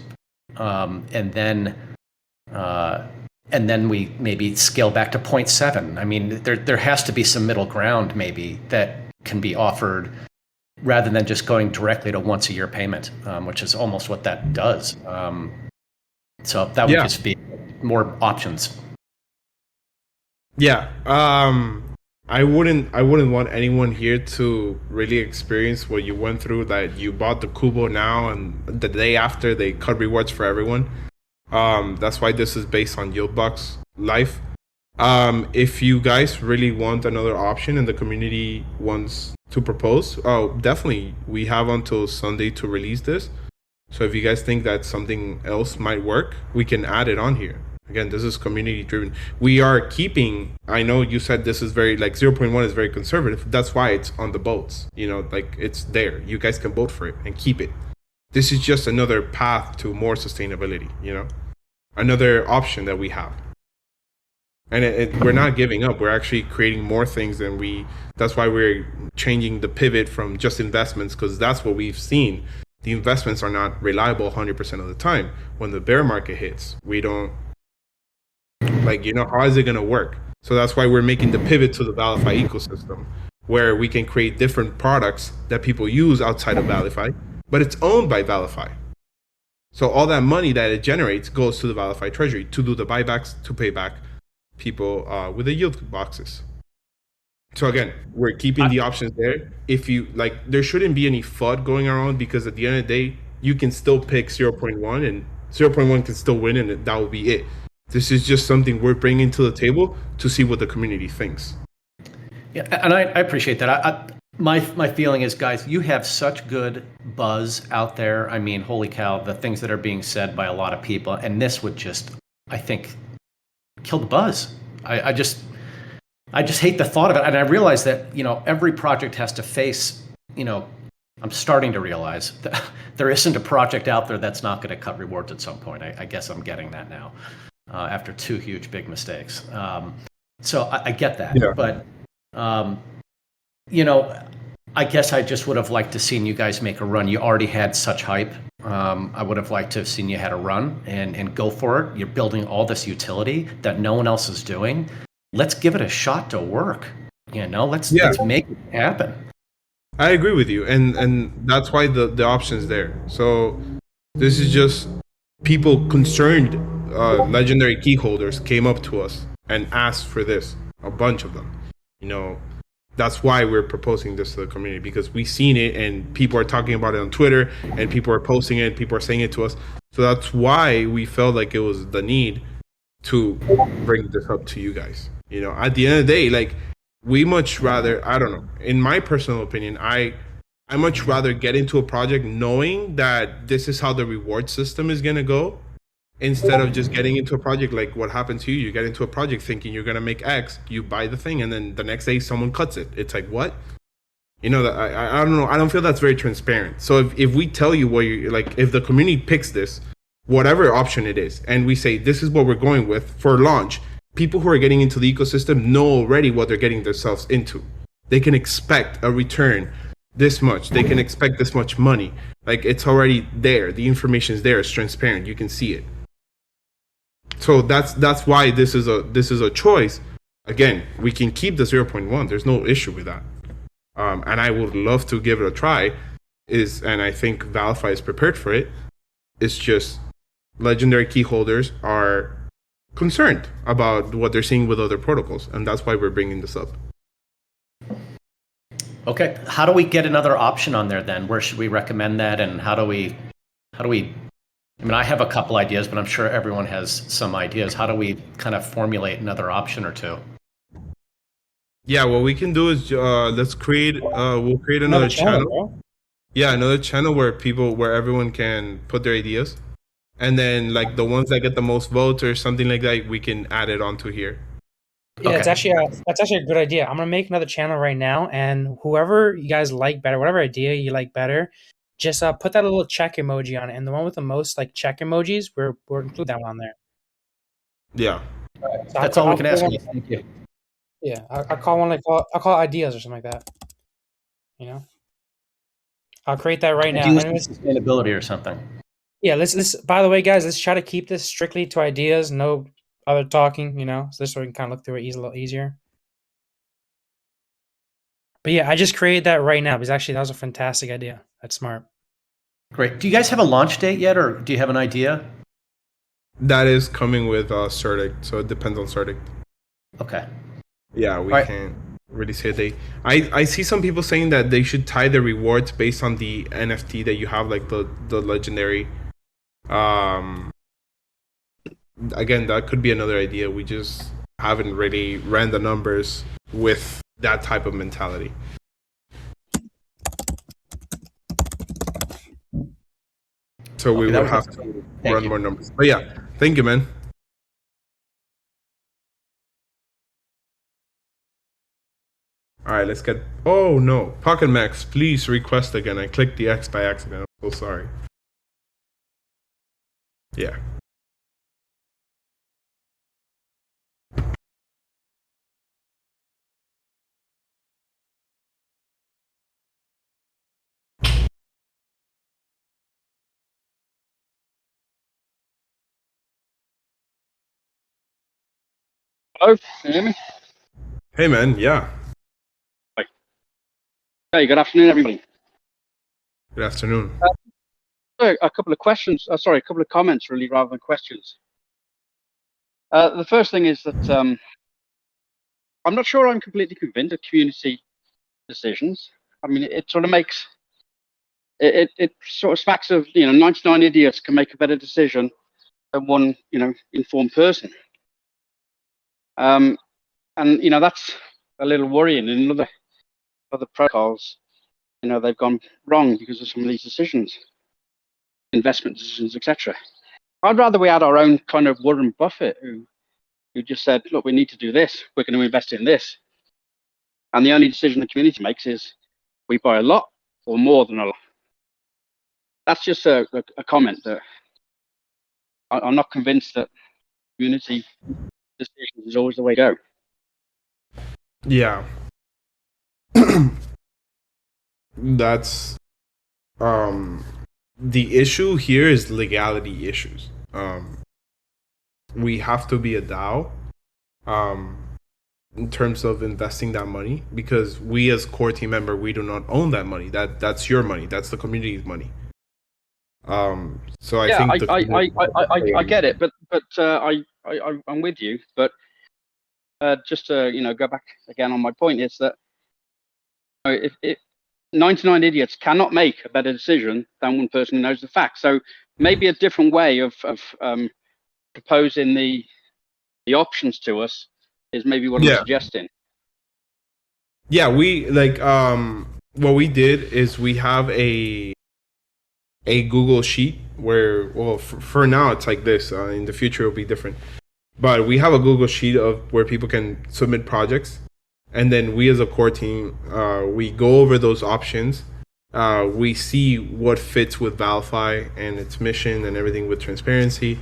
and then we maybe scale back to 0.7. I mean, there has to be some middle ground maybe that can be offered rather than just going directly to once a year payment, which is almost what that does. So that would just be more options. Yeah. I wouldn't want anyone here to really experience what you went through, that you bought the Kubo now and the day after they cut rewards for everyone. That's why this is based on Yieldbox Life. If you guys really want another option and the community wants to propose, definitely we have until Sunday to release this. So if you guys think that something else might work, we can add it on here. Again, this is community driven. We are keeping, I know you said this is very, 0.1 is very conservative. That's why it's on the votes, it's there. You guys can vote for it and keep it. This is just another path to more sustainability, another option that we have. And we're not giving up. We're actually creating more things that's why we're changing the pivot from just investments, because that's what we've seen. The investments are not reliable 100% of the time. When the bear market hits, we don't, how is it going to work? So that's why we're making the pivot to the ValiFi ecosystem, where we can create different products that people use outside of ValiFi, but it's owned by ValiFi. So all that money that it generates goes to the ValiFi Treasury to do the buybacks, to pay back people with the yield boxes. So again, we're keeping the options there. If you there shouldn't be any FUD going around, because at the end of the day, you can still pick 0.1 and 0.1 can still win, and that will be it. This is just something we're bringing to the table to see what the community thinks. Yeah, and I appreciate that. My feeling is, guys, you have such good buzz out there. I mean, holy cow, the things that are being said by a lot of people, and this would just, I think, kill the buzz. I just hate the thought of it. And I realize that, every project has to face, I'm starting to realize that there isn't a project out there that's not going to cut rewards at some point. I guess I'm getting that now, after two huge big mistakes. So I get that. Yeah. But, I guess I just would have liked to seen you guys make a run. You already had such hype. I would have liked to have seen you had a run and go for it. You're building all this utility that no one else is doing. Let's give it a shot to work. Let's make it happen. I agree with you, and that's why the option's there. So this is just people concerned. Legendary key holders came up to us and asked for this. A bunch of them. You know, that's why we're proposing this to the community, because we've seen it and people are talking about it on Twitter and people are posting it. People are saying it to us. So that's why we felt like it was the need to bring this up to you guys. You know, at the end of the day, like, we much rather, I don't know, in my personal opinion, I much rather get into a project knowing that this is how the reward system is gonna go, instead of just getting into a project like what happened to you. You get into a project thinking you're gonna make X, you buy the thing, and then the next day someone cuts it. It's like, what? You know, that I don't know. I don't feel that's very transparent. So if we tell you what you like, if the community picks this, whatever option it is, and we say this is what we're going with for launch, people who are getting into the ecosystem know already what they're getting themselves into. They can expect a return this much. They can expect this much money. Like, it's already there. The information is there. It's transparent. You can see it. So that's why this is a choice. Again, we can keep the 0.1. There's no issue with that. And I would love to give it a try. And I think ValiFi is prepared for it. It's just legendary key holders are concerned about what they're seeing with other protocols, and that's why we're bringing this up. Okay, how do we get another option on there then? Where should we recommend that, and how do we? I mean, I have a couple ideas, but I'm sure everyone has some ideas. How do we kind of formulate another option or two? Yeah, what we can do is let's create. We'll create another channel. Yeah, another channel where everyone can put their ideas, and then like the ones that get the most votes or something like that, we can add it onto here. Yeah, Okay. that's actually a good idea. I'm gonna make another channel right now, and whoever you guys like better, whatever idea you like better, just put that little check emoji on it, and the one with the most like check emojis, we'll include that one on there. Yeah. So That's all we can ask you. Thank you. Yeah, I'll call one I'll call it ideas or something like that. You know, I'll create that right now. Ideas And and sustainability or something. yeah, let's. By the way, guys, let's try to keep this strictly to ideas. No other talking. You know, so this way we can kind of look through it a little easier. But yeah, I just created that right now because actually that was a fantastic idea. That's smart. Great. Do you guys have a launch date yet, or do you have an idea? That is coming with Certic, so it depends on Certic. Okay. Yeah, we Right. can't really say a date. I see some people saying that they should tie the rewards based on the NFT that you have, like the legendary. Again, that could be another idea. We just haven't really ran the numbers with that type of mentality. So we that will was have awesome. to Thank run you. more numbers. But yeah, thank you, man. All right, let's get. Oh no, Pocket Max, please request again. I clicked the X by accident. I'm so sorry. Yeah. Hello, can you hear me? Hey, man. Yeah. Hey, good afternoon, everybody. Good afternoon. A couple of questions. Sorry, a couple of comments, really, rather than questions. The first thing is that I'm not sure I'm completely convinced of community decisions. I mean, it sort of makes it sort of smacks of 99 idiots can make a better decision than one informed person. And that's a little worrying. In other protocols, they've gone wrong because of some of these decisions, investment decisions, etc. I'd rather we had our own kind of Warren Buffett who just said, look, we need to do this. We're going to invest in this. And the only decision the community makes is we buy a lot or more than a lot. That's just a comment that I'm not convinced that community decisions is always the way to go. Yeah. That's the issue here is legality issues. We have to be a DAO. in terms of investing that money, because we as core team member, we do not own that money. That's your money. That's the community's money. So I Yeah, think I get it, but I'm with you. But just to go back again on my point is that if 99 idiots cannot make a better decision than one person who knows the facts. So maybe a different way of proposing the options to us is maybe what I'm suggesting. Yeah, we like what we did is we have a Google sheet where, well, for now it's like this. In the future it'll be different, but we have a Google sheet of where people can submit projects, and then we as a core team, we go over those options. We see what fits with ValiFi and its mission and everything with transparency,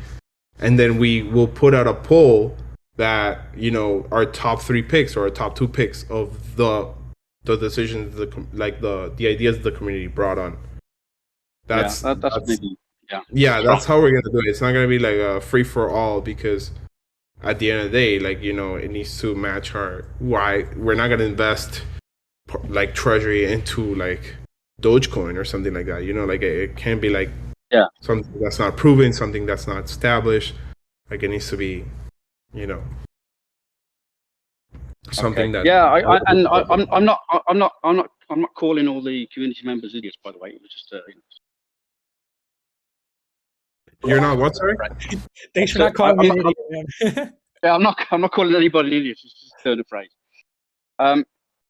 and then we will put out a poll that, you know, our top 3 picks or our top 2 picks of the decisions, the ideas the community brought on. That's maybe, that's how we're gonna do it. It's not gonna be like a free for all, because at the end of the day, like, you know, it needs to match why we're not gonna invest like Treasury into like Dogecoin or something like that. You know, like it can't be like something that's not proven, something that's not established. Like it needs to be, you know, something that. Yeah, I'm not calling all the community members idiots, by the way. It was just You're not what, sorry? Thanks for not calling me an idiot, man. Yeah, I'm not calling anybody an idiot. It's just a turn of phrase.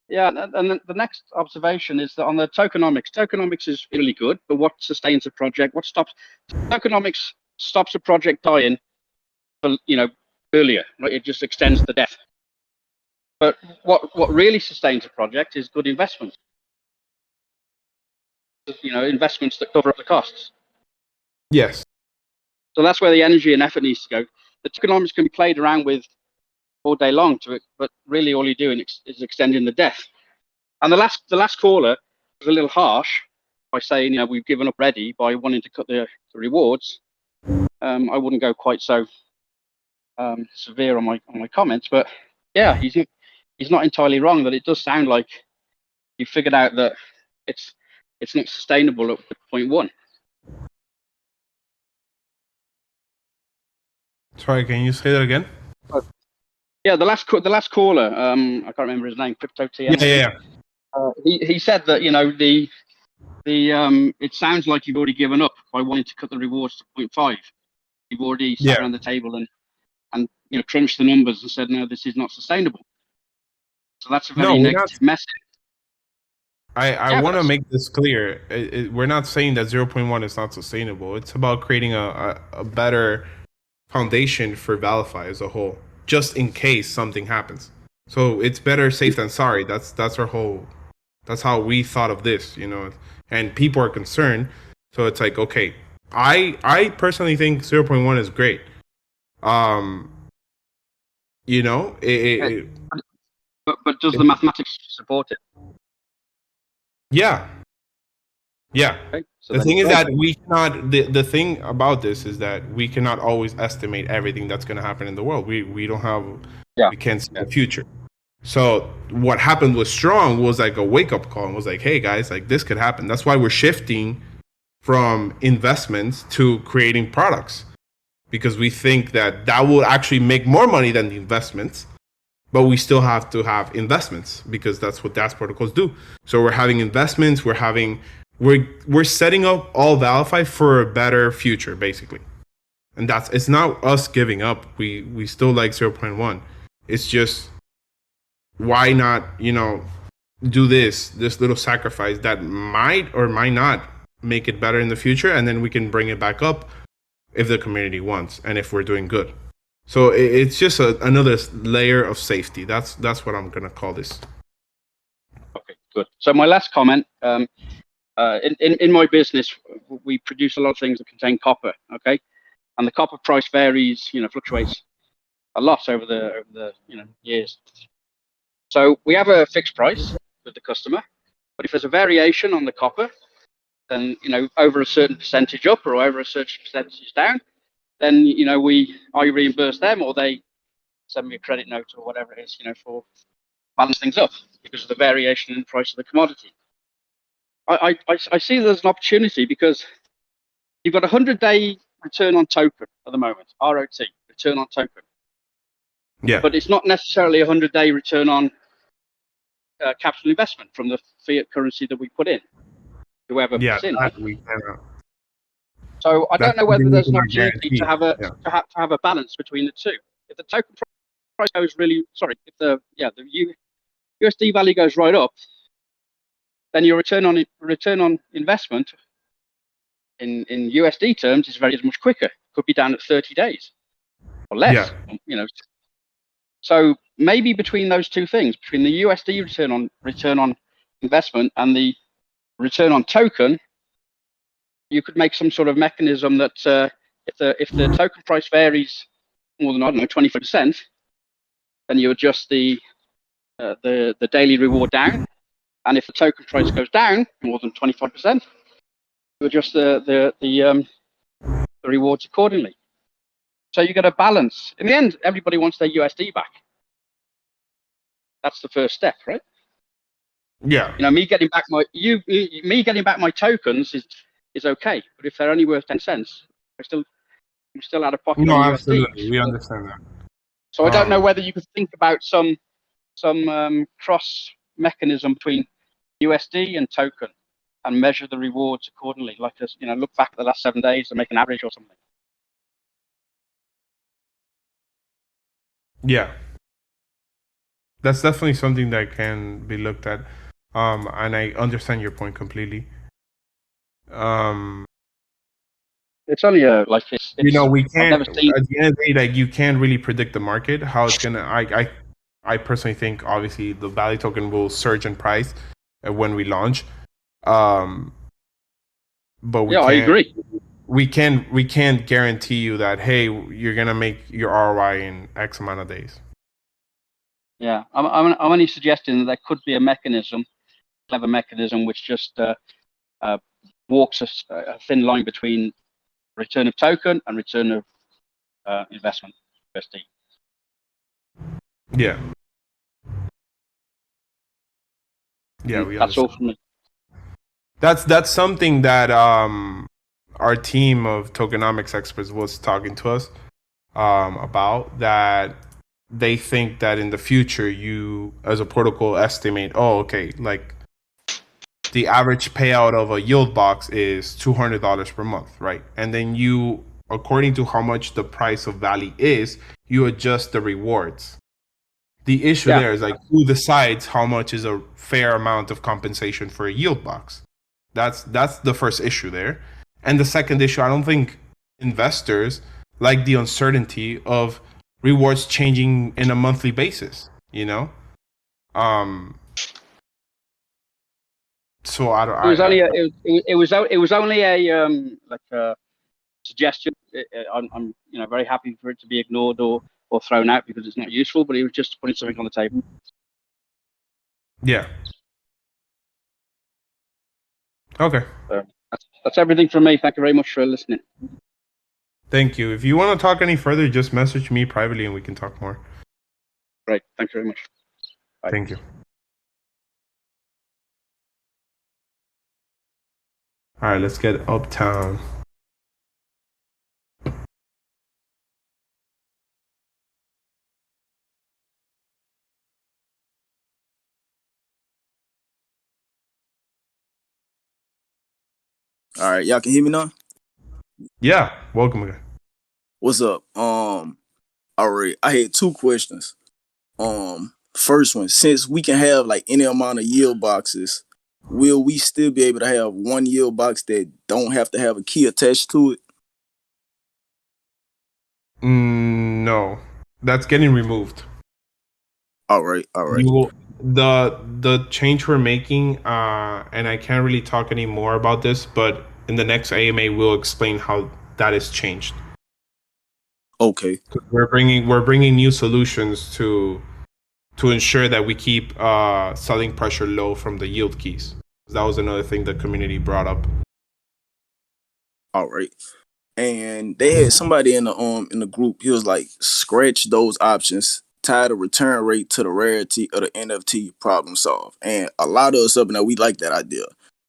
Yeah, and then the next observation is that on the tokenomics is really good, but what sustains a project? What stops? Tokenomics stops a project dying, earlier. Right? It just extends the death. But what really sustains a project is good investment. Investments that cover up the costs. Yes. So that's where the energy and effort needs to go. The tokenomics can be played around with all day long to it, but really all you're doing is extending the death. And the last caller was a little harsh by saying, we've given up already by wanting to cut the rewards. I wouldn't go quite so severe on my comments, but yeah, he's not entirely wrong that it does sound like you figured out that it's not sustainable at point 1. Sorry, can you say that again? Yeah, the last caller, I can't remember his name, Crypto TM. Yeah. He said that the it sounds like you've already given up by wanting to cut the rewards to 0.5. You've already sat around the table and crunched the numbers and said, no, this is not sustainable. So that's a very negative message. I want to make this clear. We're not saying that 0.1 is not sustainable. It's about creating a better foundation for ValiFi as a whole, just in case something happens. So it's better safe than sorry. That's how we thought of this, and people are concerned. So it's like, okay, I personally think 0.1 is great. But does the mathematics support it? Yeah. Okay, so the thing is that we cannot. The thing about this is that we cannot always estimate everything that's going to happen in the world. We don't have. We can't see the future. So what happened with Strong was like a wake up call, and was like, hey guys, like this could happen. That's why we're shifting from investments to creating products, because we think that will actually make more money than the investments. But we still have to have investments, because that's what DAS protocols do. So we're having investments. We're setting up all ValiFi for a better future, basically. And it's not us giving up. We still like 0.1. It's just, why not, do this little sacrifice that might or might not make it better in the future, and then we can bring it back up if the community wants and if we're doing good. So it's just another layer of safety. That's what I'm gonna call this. Okay, good. So my last comment. In my business, we produce a lot of things that contain copper. Okay, and the copper price varies. Fluctuates a lot over the years. So we have a fixed price with the customer, but if there's a variation on the copper, then over a certain percentage up or over a certain percentage down, then I reimburse them, or they send me a credit note or whatever it is, for balance things up because of the variation in the price of the commodity. I see there's an opportunity because you've got a 100-day return on token at the moment, ROT, return on token. Yeah. But it's not necessarily a 100-day return on capital investment from the fiat currency that we put in, whoever Yeah, puts in. that we cannot. So I don't know whether there's an opportunity to have a Yeah. to have a balance between the two. If the token price goes if the USD value goes right up, then your return on investment in USD terms is very much quicker. Could be down at 30 days or less. Yeah. So maybe between those two things, between the USD return on investment and the return on token, you could make some sort of mechanism that if the token price varies more than 25%, then you adjust the daily reward down, and if the token price goes down more than 25%, you adjust the rewards accordingly. So you get a balance. In the end, everybody wants their USD back. That's the first step, right? Yeah. Me getting back my tokens is okay, but if they're only worth 10 cents, I'm still out of pocket No, on absolutely. USD. We understand that. So I don't know whether you could think about some cross mechanism between USD and token and measure the rewards accordingly, like just look back at the last 7 days and make an average or something. Yeah. That's definitely something that can be looked at. And I understand your point completely. It's only it's we I've can't, never seen. at the end of the day, like, you can't really predict the market, how it's gonna. I personally think obviously the Valley token will surge in price when we launch. But we I agree. We can't guarantee you that, hey, you're gonna make your ROI in X amount of days. Yeah, I'm only suggesting that there could be a clever mechanism, which just walks a thin line between return of token and return of investment USD. Yeah. Yeah, we That's all understand. from me. That's something that our team of tokenomics experts was talking to us about, that they think that in the future you as a protocol estimate, like the average payout of a yield box is $200 per month, right? And then you, according to how much the price of Valley is, you adjust the rewards. The issue there is, like, who decides how much is a fair amount of compensation for a yield box? That's the first issue there. And the second issue, I don't think investors like the uncertainty of rewards changing in a monthly basis, So I don't. It was only a suggestion. I'm very happy for it to be ignored or thrown out because it's not useful. But it was just putting something on the table. Yeah. Okay. That's everything from me. Thank you very much for listening. Thank you. If you want to talk any further, just message me privately and we can talk more. Great. Thank you very much. Bye. Thank you. All right, let's get Uptown. All right, y'all can hear me now? Yeah, welcome again. What's up? All right, I had two questions. First one, since we can have like any amount of yield boxes, will we still be able to have one yield box that don't have to have a key attached to it? No, that's getting removed. All right. You will, the change we're making, and I can't really talk any more about this, but in the next AMA we'll explain how that is changed. Okay. We're bringing new solutions to ensure that we keep selling pressure low from the yield keys. That was another thing the community brought up. All right. And they had somebody in the group. He was like, scratch those options tie the return rate to the rarity of the NFT problem solved. And a lot of us up in there, we like that idea.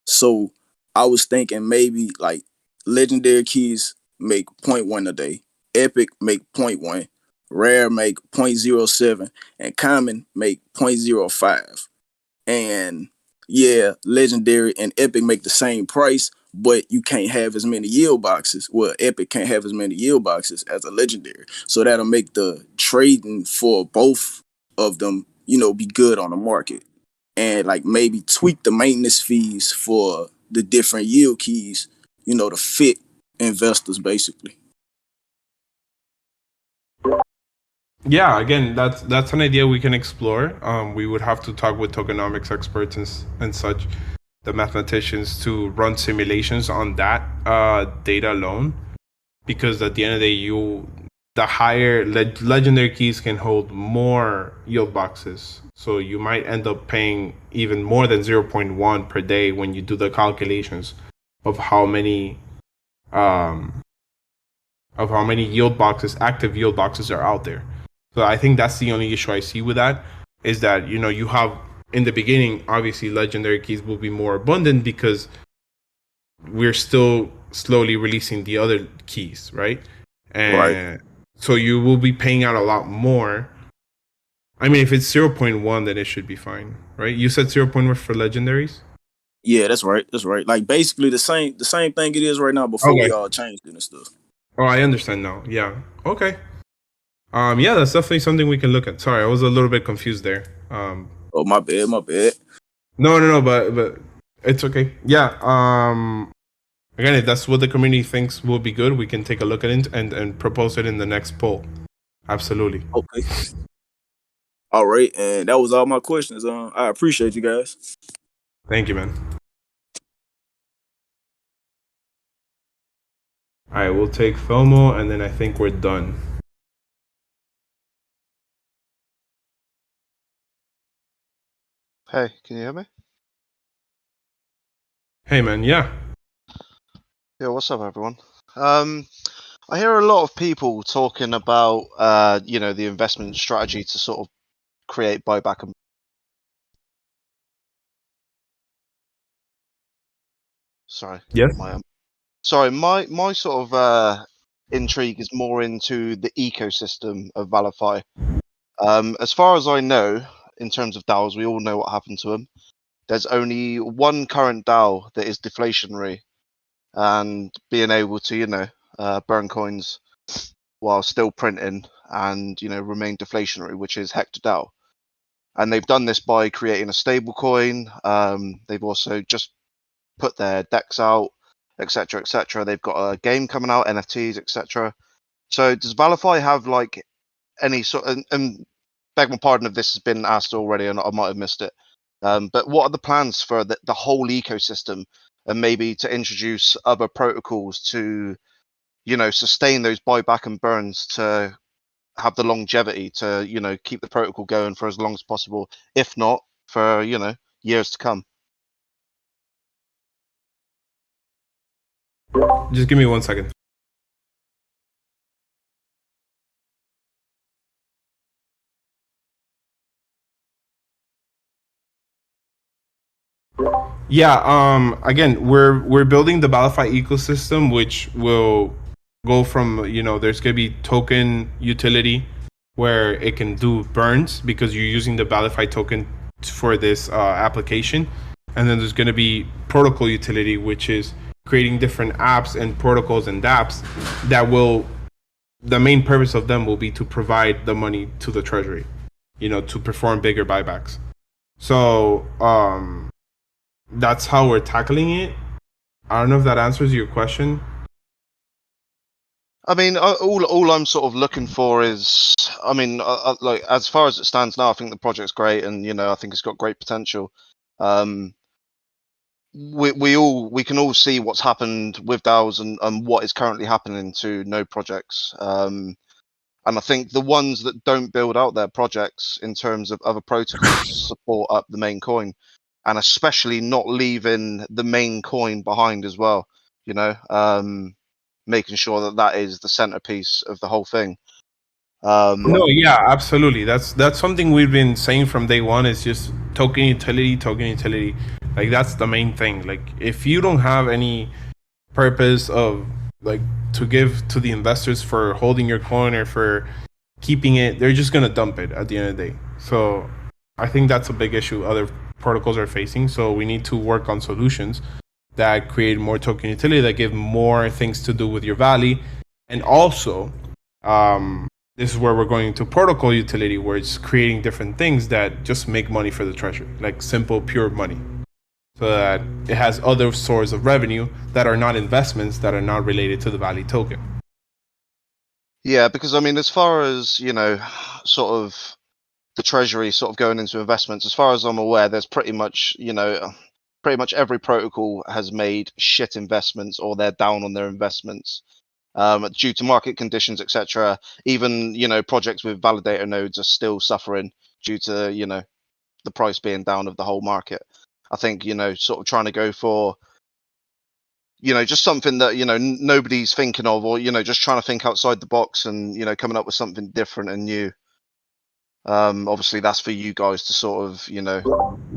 So I was thinking maybe like legendary keys make 0.1 a day, epic make 0.1, rare make 0.07, and common make 0.05. And yeah, legendary and epic make the same price, but you can't have as many yield boxes. Well, epic can't have as many yield boxes as a legendary. So that'll make the trading for both of them, be good on the market. And like maybe tweak the maintenance fees for the different yield keys, to fit investors basically. Yeah, again, that's an idea we can explore. We would have to talk with tokenomics experts and such, the mathematicians, to run simulations on that data alone, because at the end of the day, the higher legendary keys can hold more yield boxes, so you might end up paying even more than 0.1 per day when you do the calculations of how many yield boxes, active yield boxes, are out there. So I think that's the only issue I see with that, is that, you have, in the beginning, obviously legendary keys will be more abundant because we're still slowly releasing the other keys, right? And Right. so you will be paying out a lot more. I mean, if it's 0.1, then it should be fine, right? You said 0.1 for legendaries? Yeah, that's right. That's right. Like basically the same thing it is right now before we all changed it and stuff. Oh, I understand now. Yeah. Okay. Yeah, that's definitely something we can look at. Sorry, I was a little bit confused there. Oh, my bad. No, but it's okay. Yeah. Again, if that's what the community thinks will be good, we can take a look at it and propose it in the next poll. Absolutely. Okay. All right, and that was all my questions. I appreciate you guys. Thank you, man. All right, we'll take FOMO, and then I think we're done. Hey, can you hear me? Hey, man. Yeah. Yeah, what's up, everyone? I hear a lot of people talking about, the investment strategy to sort of create buyback and. Sorry. Yes. My sort of intrigue is more into the ecosystem of ValiFi. As far as I know, in terms of DAOs, we all know what happened to them. There's only one current DAO that is deflationary, and being able to, burn coins while still printing and remain deflationary, which is Hector DAO. And they've done this by creating a stable coin. They've also just put their decks out, etc., etc. They've got a game coming out, NFTs, etc. So does ValiFi have like any sort of, and beg my pardon if this has been asked already and I might have missed it, but what are the plans for the whole ecosystem, and maybe to introduce other protocols to sustain those buyback and burns, to have the longevity to keep the protocol going for as long as possible, if not for years to come? Just give me 1 second. Yeah. Again, we're building the ValiFi ecosystem, which will go from, there's gonna be token utility where it can do burns because you're using the ValiFi token for this application, and then there's gonna be protocol utility, which is creating different apps and protocols and dApps that will. The main purpose of them will be to provide the money to the Treasury, to perform bigger buybacks. So that's how we're tackling it. I don't know if that answers your question. I mean, all I'm sort of looking for is, I mean, like as far as it stands now, I think the project's great, and I think it's got great potential. We can all see what's happened with DAOs and what is currently happening to no projects. And I think the ones that don't build out their projects in terms of other protocols to support up the main coin, and especially not leaving the main coin behind as well, making sure that is the centerpiece of the whole thing. No, yeah, absolutely. That's something we've been saying from day one. Is just token utility. Like that's the main thing. Like if you don't have any purpose of like to give to the investors for holding your coin or for keeping it, they're just gonna dump it at the end of the day. So I think that's a big issue other protocols are facing. So we need to work on solutions that create more token utility, that give more things to do with your Valley, and also this is where we're going to protocol utility, where it's creating different things that just make money for the treasury, like simple, pure money, so that it has other sources of revenue that are not investments, that are not related to the Valley token. Yeah, because I mean, as far as sort of the treasury sort of going into investments, as far as I'm aware, there's pretty much every protocol has made shit investments, or they're down on their investments due to market conditions, etc. Even projects with validator nodes are still suffering due to the price being down of the whole market. I think sort of trying to go for just something that nobody's thinking of, or just trying to think outside the box and coming up with something different and new. Obviously that's for you guys to sort of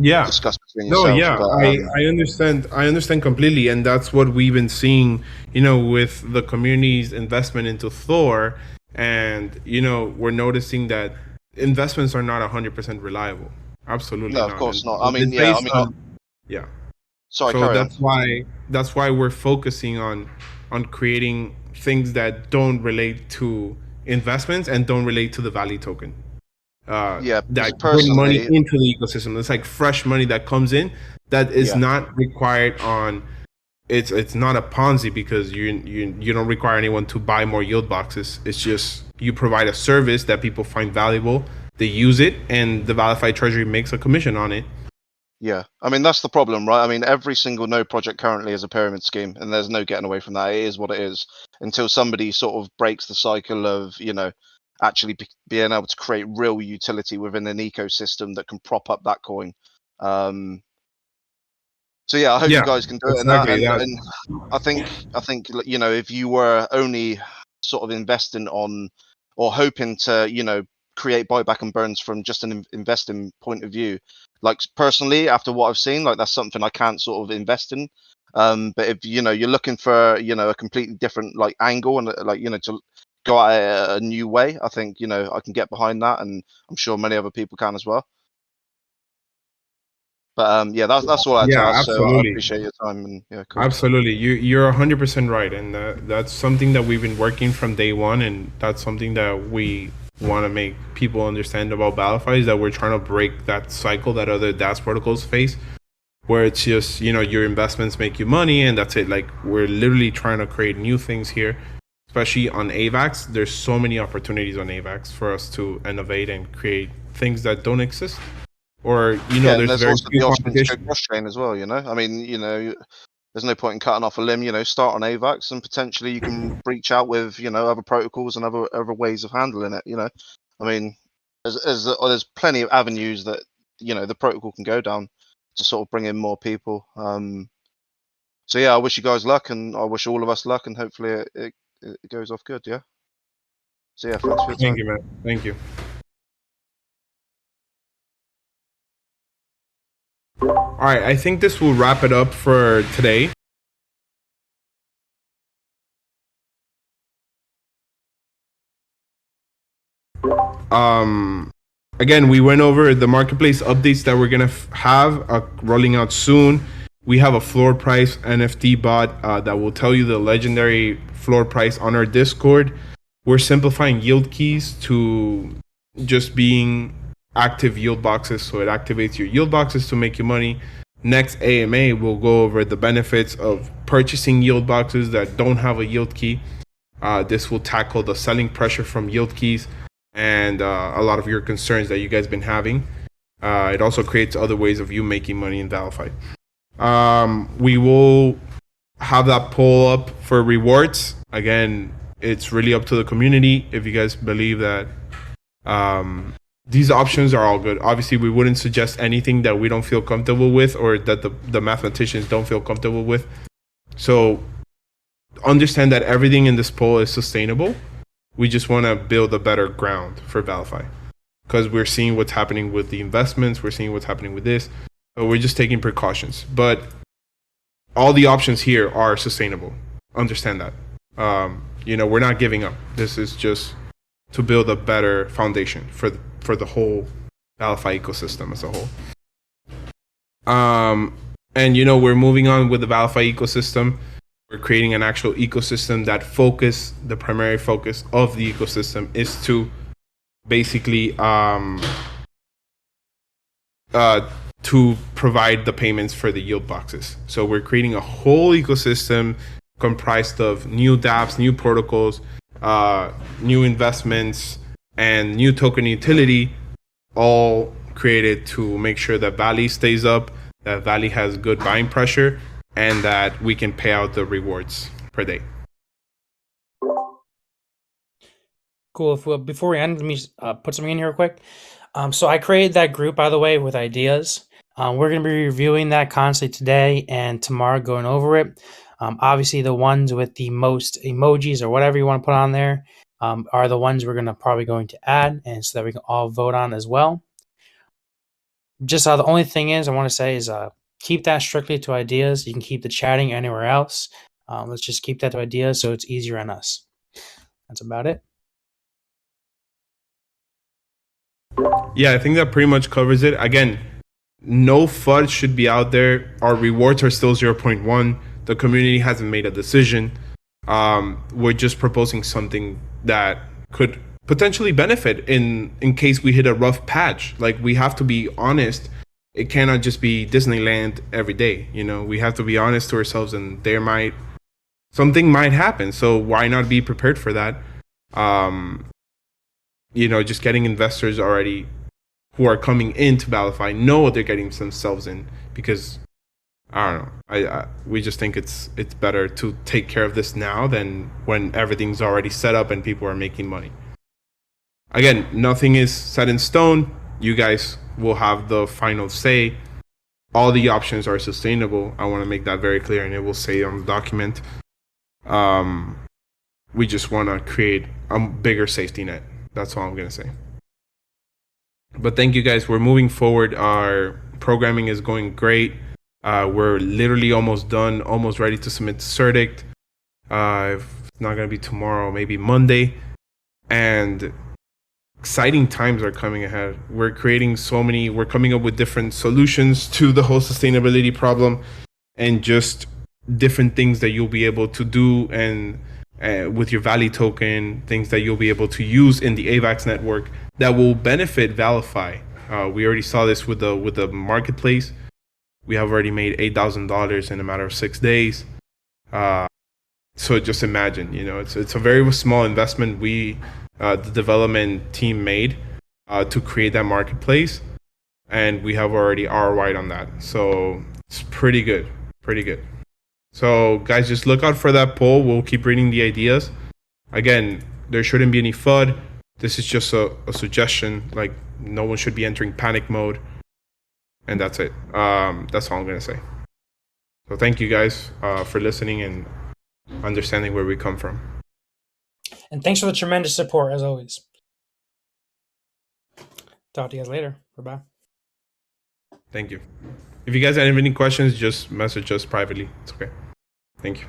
discuss between yourselves. No, yeah, but, I understand completely, and that's what we've been seeing with the community's investment into Thor, and we're noticing that investments are not 100% reliable. Absolutely no, not. of course And not. I mean, yeah, yeah. Sorry, So carry on. that's why we're focusing on creating things that don't relate to investments and don't relate to the Valley token. Yeah, That personally, bring money into the ecosystem. It's like fresh money that comes in that is not required on. It's not a Ponzi, because you don't require anyone to buy more yield boxes. It's just you provide a service that people find valuable. They use it, and the ValiFi Treasury makes a commission on it. Yeah, I mean that's the problem, right? I mean every single node project currently is a pyramid scheme, and there's no getting away from that. It is what it is until somebody sort of breaks the cycle of actually being able to create real utility within an ecosystem that can prop up that coin. So yeah, I hope you guys can do it. Exactly, and I think if you were only sort of investing on or hoping to create buyback and burns from just an investing point of view, like personally after what I've seen, like that's something I can't sort of invest in. But if you're looking for a completely different like angle and to go at it a new way, I think I can get behind that, and I'm sure many other people can as well. But yeah, that's all I had to ask. So I absolutely. appreciate your time, and cool. Absolutely, you're 100% right, and that's something that we've been working from day one, and that's something that we want to make people understand about ValiFi, is that we're trying to break that cycle that other DAS protocols face, where it's just your investments make you money and that's it. Like we're literally trying to create new things here, especially on AVAX. There's so many opportunities on AVAX for us to innovate and create things that don't exist. Or there's also the option to go cross chain as well. I mean, there's no point in cutting off a limb. Start on AVAX, and potentially you can reach out with other protocols and other ways of handling it. I mean, there's plenty of avenues that the protocol can go down to sort of bring in more people. So yeah, I wish you guys luck, and I wish all of us luck, and hopefully it goes off good. Yeah. So yeah, thanks for your time. Thank you, man. Thank you. All right, I think this will wrap it up for today. Again, we went over the marketplace updates that we're gonna have rolling out soon. We have a floor price NFT bot that will tell you the legendary floor price on our Discord. We're simplifying yield keys to just being active yield boxes, so it activates your yield boxes to make you money. Next AMA will go over the benefits of purchasing yield boxes that don't have a yield key. This will tackle the selling pressure from yield keys and a lot of your concerns that you guys been having. It also creates other ways of you making money in ValiFi. We will have that poll up for rewards. Again, it's really up to the community if you guys believe that these options are all good. Obviously, we wouldn't suggest anything that we don't feel comfortable with or that the mathematicians don't feel comfortable with. So understand that everything in this poll is sustainable. We just want to build a better ground for ValiFi because we're seeing what's happening with the investments. We're seeing what's happening with this. So we're just taking precautions. But all the options here are sustainable. Understand that. We're not giving up. This is just to build a better foundation for the whole ValiFi ecosystem as a whole. And we're moving on with the ValiFi ecosystem. We're creating an actual ecosystem that the primary focus of the ecosystem is to basically to provide the payments for the yield boxes. So we're creating a whole ecosystem comprised of new dApps, new protocols, new investments, and new token utility, all created to make sure that Vali stays up, that Vali has good buying pressure, and that we can pay out the rewards per day. Cool. Before we end, let me put something in here real quick. So I created that group, by the way, with ideas. We're going to be reviewing that constantly today and tomorrow, going over it. Obviously, the ones with the most emojis or whatever you want to put on there are the ones we're probably going to add, and so that we can all vote on as well. Just the only thing is I want to say is keep that strictly to ideas. You can keep the chatting anywhere else. Let's just keep that to ideas so it's easier on us. That's about it. Yeah, I think that pretty much covers it. Again, no FUD should be out there. Our rewards are still 0.1. The community hasn't made a decision. We're just proposing something that could potentially benefit in case we hit a rough patch. Like, we have to be honest. It cannot just be Disneyland every day. We have to be honest to ourselves, and something might happen. So why not be prepared for that? Just getting investors already who are coming into ValiFi know what they're getting themselves in, because I don't know. We just think it's better to take care of this now than when everything's already set up and people are making money. Again, nothing is set in stone. You guys will have the final say. All the options are sustainable. I want to make that very clear, and it will say on the document. We just want to create a bigger safety net. That's all I'm going to say. But thank you guys. We're moving forward. Our programming is going great. We're literally almost done, almost ready to submit to CERDICT. If it's not going to be tomorrow, maybe Monday. And exciting times are coming ahead. We're coming up with different solutions to the whole sustainability problem, and just different things that you'll be able to do and with your Vali token, things that you'll be able to use in the AVAX network that will benefit ValiFi. We already saw this with the marketplace. We have already made $8,000 in a matter of 6 days. So just imagine, it's a very small investment the development team made to create that marketplace, and we have already ROI'd on that. So it's pretty good. So guys, just look out for that poll. We'll keep reading the ideas. Again, there shouldn't be any FUD. This is just a suggestion. Like, no one should be entering panic mode. And that's it. That's all I'm going to say. So thank you guys for listening and understanding where we come from. And thanks for the tremendous support, as always. Talk to you guys later. Bye-bye. Thank you. If you guys have any questions, just message us privately. It's okay. Thank you.